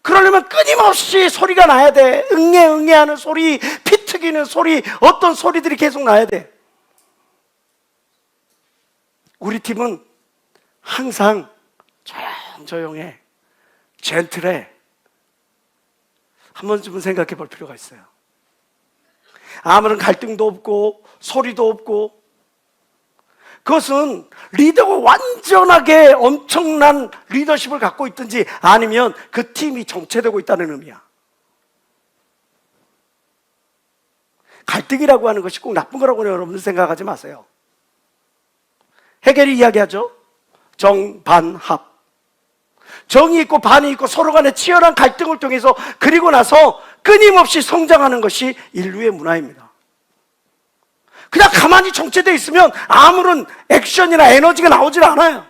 그러려면 끊임없이 소리가 나야 돼. 응애하는 소리, 피 튀기는 소리, 어떤 소리들이 계속 나야 돼. 우리 팀은 항상 조용해, 젠틀해. 한 번쯤은 생각해 볼 필요가 있어요. 아무런 갈등도 없고 소리도 없고, 그것은 리더가 완전하게 엄청난 리더십을 갖고 있든지 아니면 그 팀이 정체되고 있다는 의미야. 갈등이라고 하는 것이 꼭 나쁜 거라고 여러분들 생각하지 마세요. 해겔이 이야기하죠. 정반합. 정이 있고 반이 있고 서로 간에 치열한 갈등을 통해서 그리고 나서 끊임없이 성장하는 것이 인류의 문화입니다. 그냥 가만히 정체되어 있으면 아무런 액션이나 에너지가 나오질 않아요.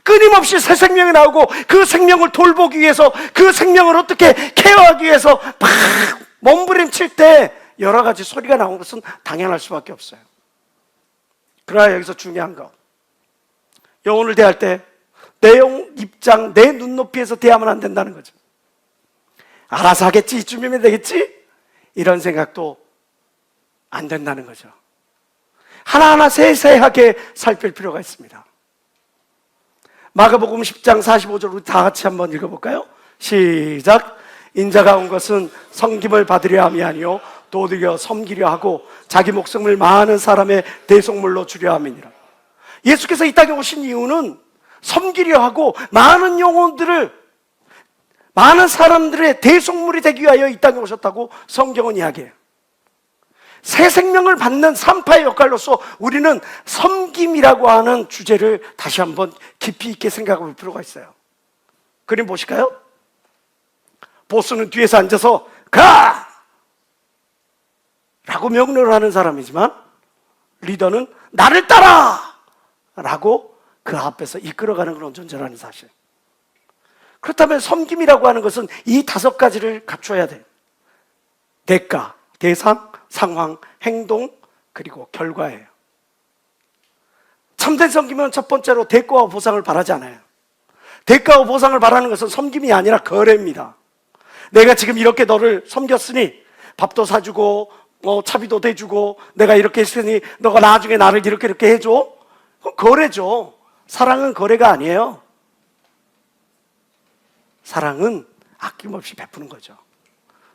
끊임없이 새 생명이 나오고 그 생명을 돌보기 위해서, 그 생명을 어떻게 케어하기 위해서 막 몸부림칠 때 여러 가지 소리가 나오는 것은 당연할 수밖에 없어요. 그러나 여기서 중요한 거, 영혼을 대할 때 내용 입장, 내 눈높이에서 대하면 안 된다는 거죠. 알아서 하겠지, 이쯤이면 되겠지, 이런 생각도 안 된다는 거죠. 하나하나 세세하게 살필 필요가 있습니다. 마가복음 10장 45절 우리 다 같이 한번 읽어볼까요? 시작. 인자가 온 것은 섬김을 받으려 함이 아니요 도둑여 섬기려 하고 자기 목숨을 많은 사람의 대속물로 주려 함이니라. 예수께서 이 땅에 오신 이유는 섬기려 하고 많은 영혼들을, 많은 사람들의 대속물이 되기 위하여 이 땅에 오셨다고 성경은 이야기해요. 새 생명을 받는 산파의 역할로서 우리는 섬김이라고 하는 주제를 다시 한번 깊이 있게 생각해 볼 필요가 있어요. 그림 보실까요? 보스는 뒤에서 앉아서 가! 라고 명령을 하는 사람이지만 리더는 나를 따라! 라고 그 앞에서 이끌어가는 그런 존재라는 사실. 그렇다면 섬김이라고 하는 것은 이 5가지를 갖춰야 돼요. 대가, 대상, 상황, 행동, 그리고 결과예요. 참된 섬김은 첫 번째로 대가와 보상을 바라지 않아요. 대가와 보상을 바라는 것은 섬김이 아니라 거래입니다. 내가 지금 이렇게 너를 섬겼으니 밥도 사주고 차비도 대주고 내가 이렇게 했으니 너가 나중에 나를 이렇게 해줘. 그건 거래죠. 사랑은 거래가 아니에요. 사랑은 아낌없이 베푸는 거죠.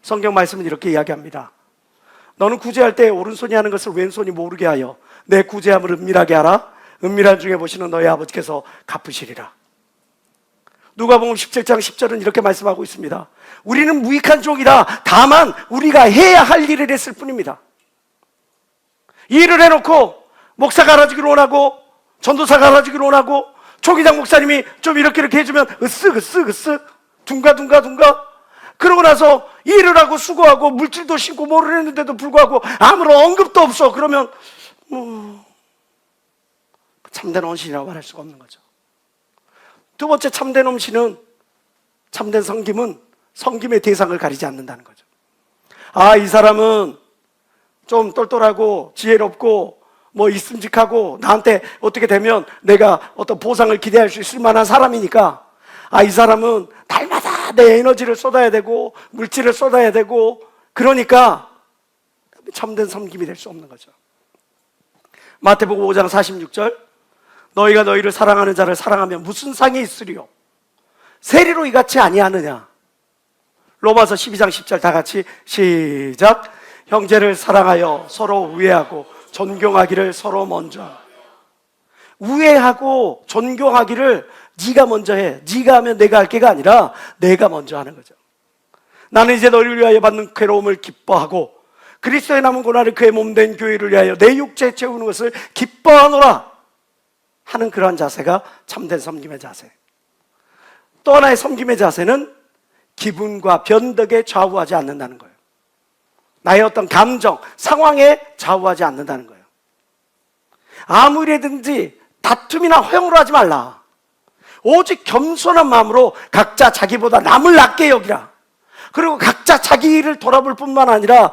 성경 말씀은 이렇게 이야기합니다. 너는 구제할 때 오른손이 하는 것을 왼손이 모르게 하여 내 구제함을 은밀하게 하라. 은밀한 중에 보시는 너희 아버지께서 갚으시리라. 누가복음 17장 10절은 이렇게 말씀하고 있습니다. 우리는 무익한 종이다. 다만 우리가 해야 할 일을 했을 뿐입니다. 일을 해놓고 목사가 알아주기를 원하고 전도사가 알아주기를 원하고 초기장 목사님이 좀 이렇게 해주면 으쓱 둥가 그러고 나서 일을 하고 수고하고 물질도 신고 뭐를 했는데도 불구하고 아무런 언급도 없어. 그러면 참된 헌신이라고 말할 수가 없는 거죠. 두 번째, 참된 헌신은, 참된 섬김은 섬김의 대상을 가리지 않는다는 거죠. 아, 이 사람은 좀 똘똘하고 지혜롭고 뭐 있음직하고 나한테 어떻게 되면 내가 어떤 보상을 기대할 수 있을 만한 사람이니까, 아, 이 사람은 달마다 내 에너지를 쏟아야 되고 물질을 쏟아야 되고 그러니까 참된 섬김이 될 수 없는 거죠. 마태복음 5장 46절, 너희가 너희를 사랑하는 자를 사랑하면 무슨 상이 있으리요? 세리로 이같이 아니하느냐? 로마서 12장 10절 다 같이 시작. 형제를 사랑하여 서로 우애하고 존경하기를 서로 먼저. 우애하고 존경하기를 네가 먼저 해. 네가 하면 내가 할 게가 아니라 내가 먼저 하는 거죠. 나는 이제 너희를 위하여 받는 괴로움을 기뻐하고 그리스도의 남은 고난을 그의 몸된 교회를 위하여 내 육체에 채우는 것을 기뻐하노라 하는 그러한 자세가 참된 섬김의 자세. 또 하나의 섬김의 자세는 기분과 변덕에 좌우하지 않는다는 거예요. 나의 어떤 감정, 상황에 좌우하지 않는다는 거예요. 아무리든지 다툼이나 허용을 하지 말라. 오직 겸손한 마음으로 각자 자기보다 남을 낮게 여기라. 그리고 각자 자기 일을 돌아볼 뿐만 아니라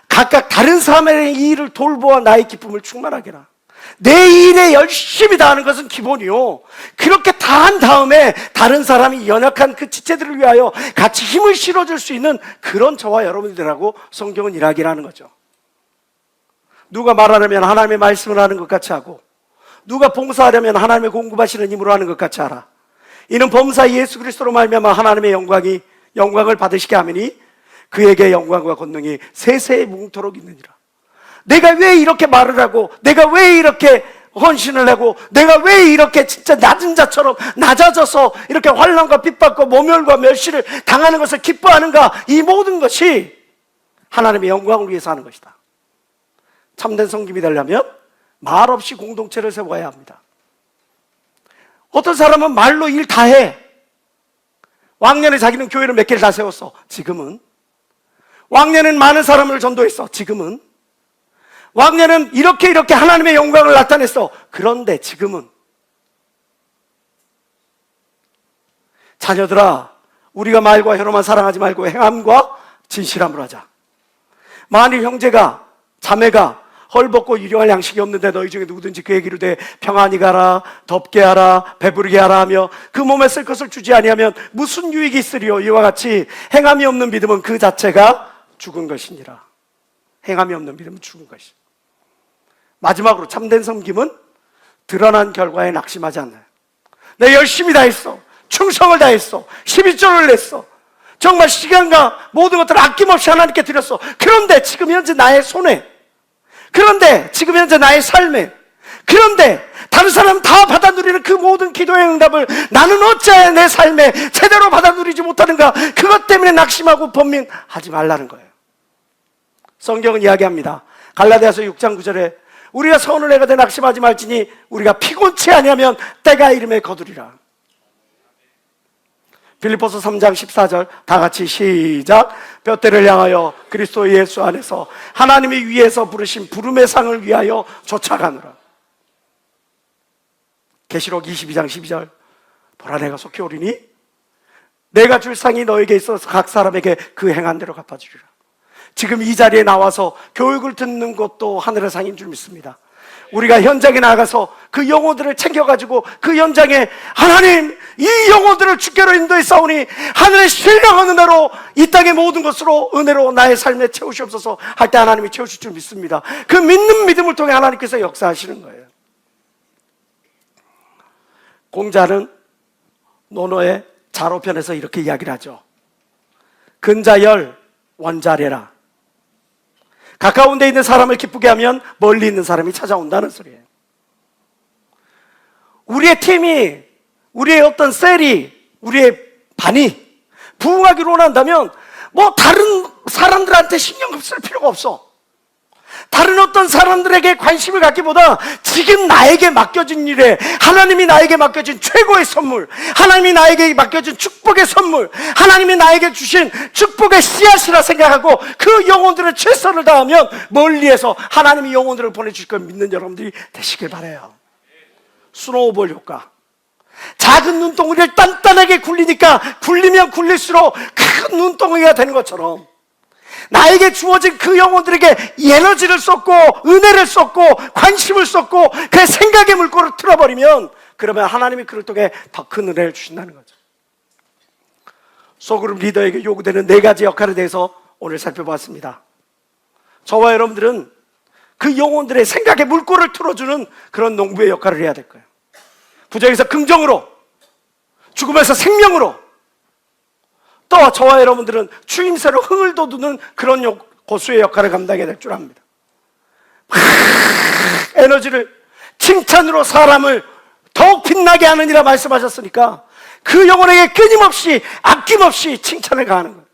각각 다른 사람의 일을 돌보아 나의 기쁨을 충만하게 해라. 내 일에 열심히 다하는 것은 기본이요, 그렇게 다한 다음에 다른 사람이 연약한 그 지체들을 위하여 같이 힘을 실어줄 수 있는 그런 저와 여러분들하고 성경은 일하기를 하는 거죠. 누가 말하려면 하나님의 말씀을 하는 것 같이 하고, 누가 봉사하려면 하나님의 공급하시는 힘으로 하는 것 같이 하라. 이는 범사 예수 그리스도로 말미암아 하나님의 영광을 받으시게 하매니 그에게 영광과 권능이 세세에 뭉토록 있느니라. 내가 왜 이렇게 말을 하고, 내가 왜 이렇게 헌신을 하고, 내가 왜 이렇게 진짜 낮은 자처럼 낮아져서 이렇게 환난과 핍박과 모멸과 멸시를 당하는 것을 기뻐하는가? 이 모든 것이 하나님의 영광을 위해서 하는 것이다. 참된 섬김이 되려면 말없이 공동체를 세워야 합니다. 어떤 사람은 말로 일 다 해. 왕년에 자기는 교회를 몇 개를 다 세웠어. 지금은. 왕년에는 많은 사람을 전도했어. 지금은. 왕년에는 이렇게 하나님의 영광을 나타냈어. 그런데 지금은. 자녀들아, 우리가 말과 혀로만 사랑하지 말고 행함과 진실함으로 하자. 만일 형제가 자매가 헐벗고 일용할 양식이 없는데 너희 중에 누구든지 그에게 이르되 평안히 가라, 덥게 하라, 배부르게 하라 하며 그 몸에 쓸 것을 주지 아니하면 무슨 유익이 있으리요. 이와 같이 행함이 없는 믿음은 그 자체가 죽은 것이니라. 행함이 없는 믿음은 죽은 것이다. 마지막으로 참된 섬김은 드러난 결과에 낙심하지 않나요? 내가 열심히 다 했어. 충성을 다했어. 12조를 냈어. 정말 시간과 모든 것들을 아낌없이 하나님께 드렸어. 그런데 지금 현재 나의 손에, 그런데 지금 현재 나의 삶에, 그런데 다른 사람 다 받아 누리는 그 모든 기도의 응답을 나는 어찌하여 내 삶에 제대로 받아 누리지 못하는가? 그것 때문에 낙심하고 번민하지 말라는 거예요. 성경은 이야기합니다. 갈라디아서 6장 9절에 우리가 선을 내가되 낙심하지 말지니 우리가 피곤치 아니하면 때가 이름에 거두리라. 빌립보서 3장 14절 다 같이 시작. 뼈대를 향하여 그리스도 예수 안에서 하나님이 위에서 부르신 부름의 상을 위하여 쫓아가노라. 계시록 22장 12절 보라 내가 속히 오리니 내가 줄 상이 너에게 있어서 각 사람에게 그 행한 대로 갚아주리라. 지금 이 자리에 나와서 교육을 듣는 것도 하늘의 상인 줄 믿습니다. 우리가 현장에 나가서 그 영혼들을 챙겨가지고 그 현장에 하나님 이 영혼들을 주께로 인도해 싸우니 하늘의 신령한 은혜로 이 땅의 모든 것으로 은혜로 나의 삶에 채우시옵소서 할 때 하나님이 채우실 줄 믿습니다. 그 믿는 믿음을 통해 하나님께서 역사하시는 거예요. 공자는 논어의 자로편에서 이렇게 이야기를 하죠. 근자열 원자래라. 가까운 데 있는 사람을 기쁘게 하면 멀리 있는 사람이 찾아온다는 소리예요. 우리의 팀이, 우리의 어떤 셀이, 우리의 반이 부흥하기로 원한다면 뭐 다른 사람들한테 신경 쓸 필요가 없어. 다른 어떤 사람들에게 관심을 갖기보다 지금 나에게 맡겨진 일에 하나님이 나에게 맡겨진 최고의 선물, 하나님이 나에게 맡겨진 축복의 선물, 하나님이 나에게 주신 축복의 씨앗이라 생각하고 그 영혼들을 최선을 다하면 멀리에서 하나님이 영혼들을 보내주실 걸 믿는 여러분들이 되시길 바라요. 스노우볼 효과. 작은 눈덩이를 단단하게 굴리니까 굴리면 굴릴수록 큰 눈덩이가 되는 것처럼 나에게 주어진 그 영혼들에게 에너지를 쏟고 은혜를 쏟고 관심을 쏟고 그 생각의 물꼬를 틀어버리면 그러면 하나님이 그를 통해 더 큰 은혜를 주신다는 거죠. 소그룹 리더에게 요구되는 4가지 역할에 대해서 오늘 살펴보았습니다. 저와 여러분들은 그 영혼들의 생각의 물꼬를 틀어주는 그런 농부의 역할을 해야 될 거예요. 부정에서 긍정으로, 죽음에서 생명으로, 또 저와 여러분들은 추임새로 흥을 돋우는 그런 고수의 역할을 감당해야 될 줄 압니다. 에너지를 칭찬으로 사람을 더욱 빛나게 하느니라 말씀하셨으니까 그 영혼에게 끊임없이 아낌없이 칭찬을 가하는 거예요.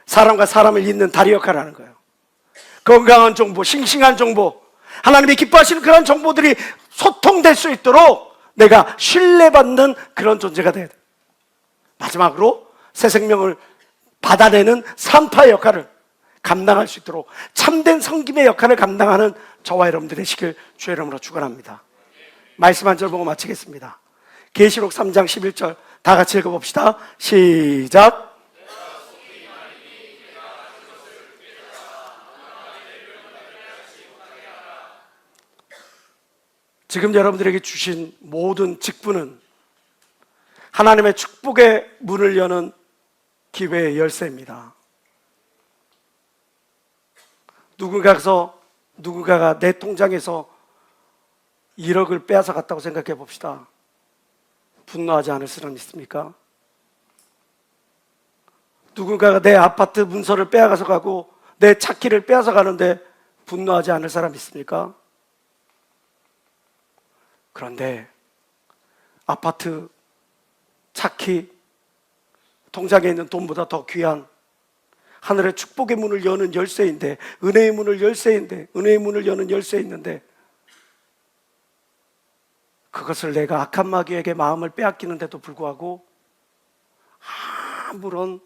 사람과 사람을 잇는 다리 역할을 하는 거예요. 건강한 정보, 싱싱한 정보, 하나님이 기뻐하시는 그런 정보들이 소통될 수 있도록 내가 신뢰받는 그런 존재가 돼야 돼요. 마지막으로 새 생명을 받아내는 산파의 역할을 감당할 수 있도록 참된 섬김의 역할을 감당하는 저와 여러분들 되시길 주의 이름으로 축원합니다. 말씀 한 절 보고 마치겠습니다. 계시록 3장 11절 다 같이 읽어봅시다. 시작. 지금 여러분들에게 주신 모든 직분은 하나님의 축복의 문을 여는 기회의 열쇠입니다. 누군가가 내 통장에서 1억을 빼앗아 갔다고 생각해 봅시다. 분노하지 않을 사람 있습니까? 누군가가 내 아파트 문서를 빼앗아 가고 내 차키를 빼앗아 가는데 분노하지 않을 사람 있습니까? 그런데 아파트, 차키, 통장에 있는 돈보다 더 귀한 하늘의 축복의 문을 여는 열쇠인데, 은혜의 문을 여는 열쇠 있는데 그것을 내가 악한 마귀에게 마음을 빼앗기는데도 불구하고 아무런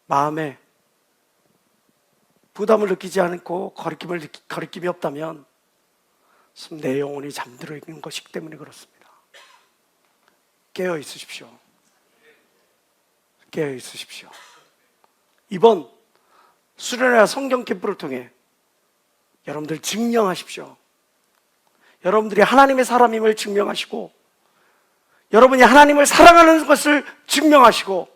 마음에 부담을 느끼지 않고 거리낌이 없다면 내 영혼이 잠들어 있는 것이기 때문에 그렇습니다. 깨어 있으십시오. 깨어 있으십시오. 이번 수련회와 성경 캠프를 통해 여러분들 증명하십시오. 여러분들이 하나님의 사람임을 증명하시고, 여러분이 하나님을 사랑하는 것을 증명하시고,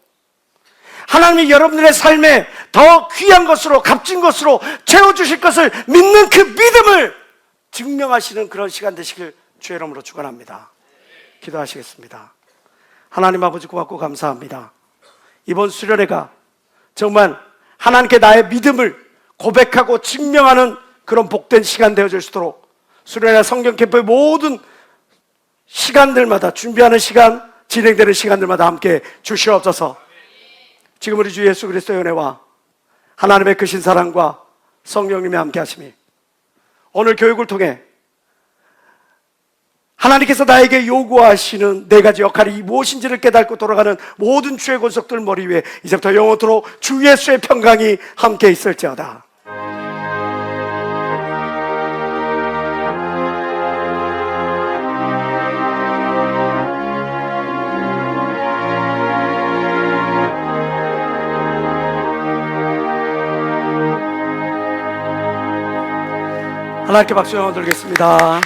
하나님이 여러분들의 삶에 더 귀한 것으로, 값진 것으로 채워주실 것을 믿는 그 믿음을 증명하시는 그런 시간 되시길 주의 이름으로 축원합니다. 기도하시겠습니다. 하나님 아버지 고맙고 감사합니다. 이번 수련회가 정말 하나님께 나의 믿음을 고백하고 증명하는 그런 복된 시간 되어질 수 있도록 수련회 성경 캠프의 모든 시간들마다, 준비하는 시간, 진행되는 시간들마다 함께 주시옵소서. 지금 우리 주 예수 그리스도의 은혜와 하나님의 크신 사랑과 성령님의 함께 하심이 오늘 교육을 통해 하나님께서 나에게 요구하시는 네 가지 역할이 무엇인지를 깨닫고 돌아가는 모든 주의 권속들 머리 위에 이제부터 영원토록 주 예수의 평강이 함께 있을지어다. 하나님께 박수 한번 드리겠습니다.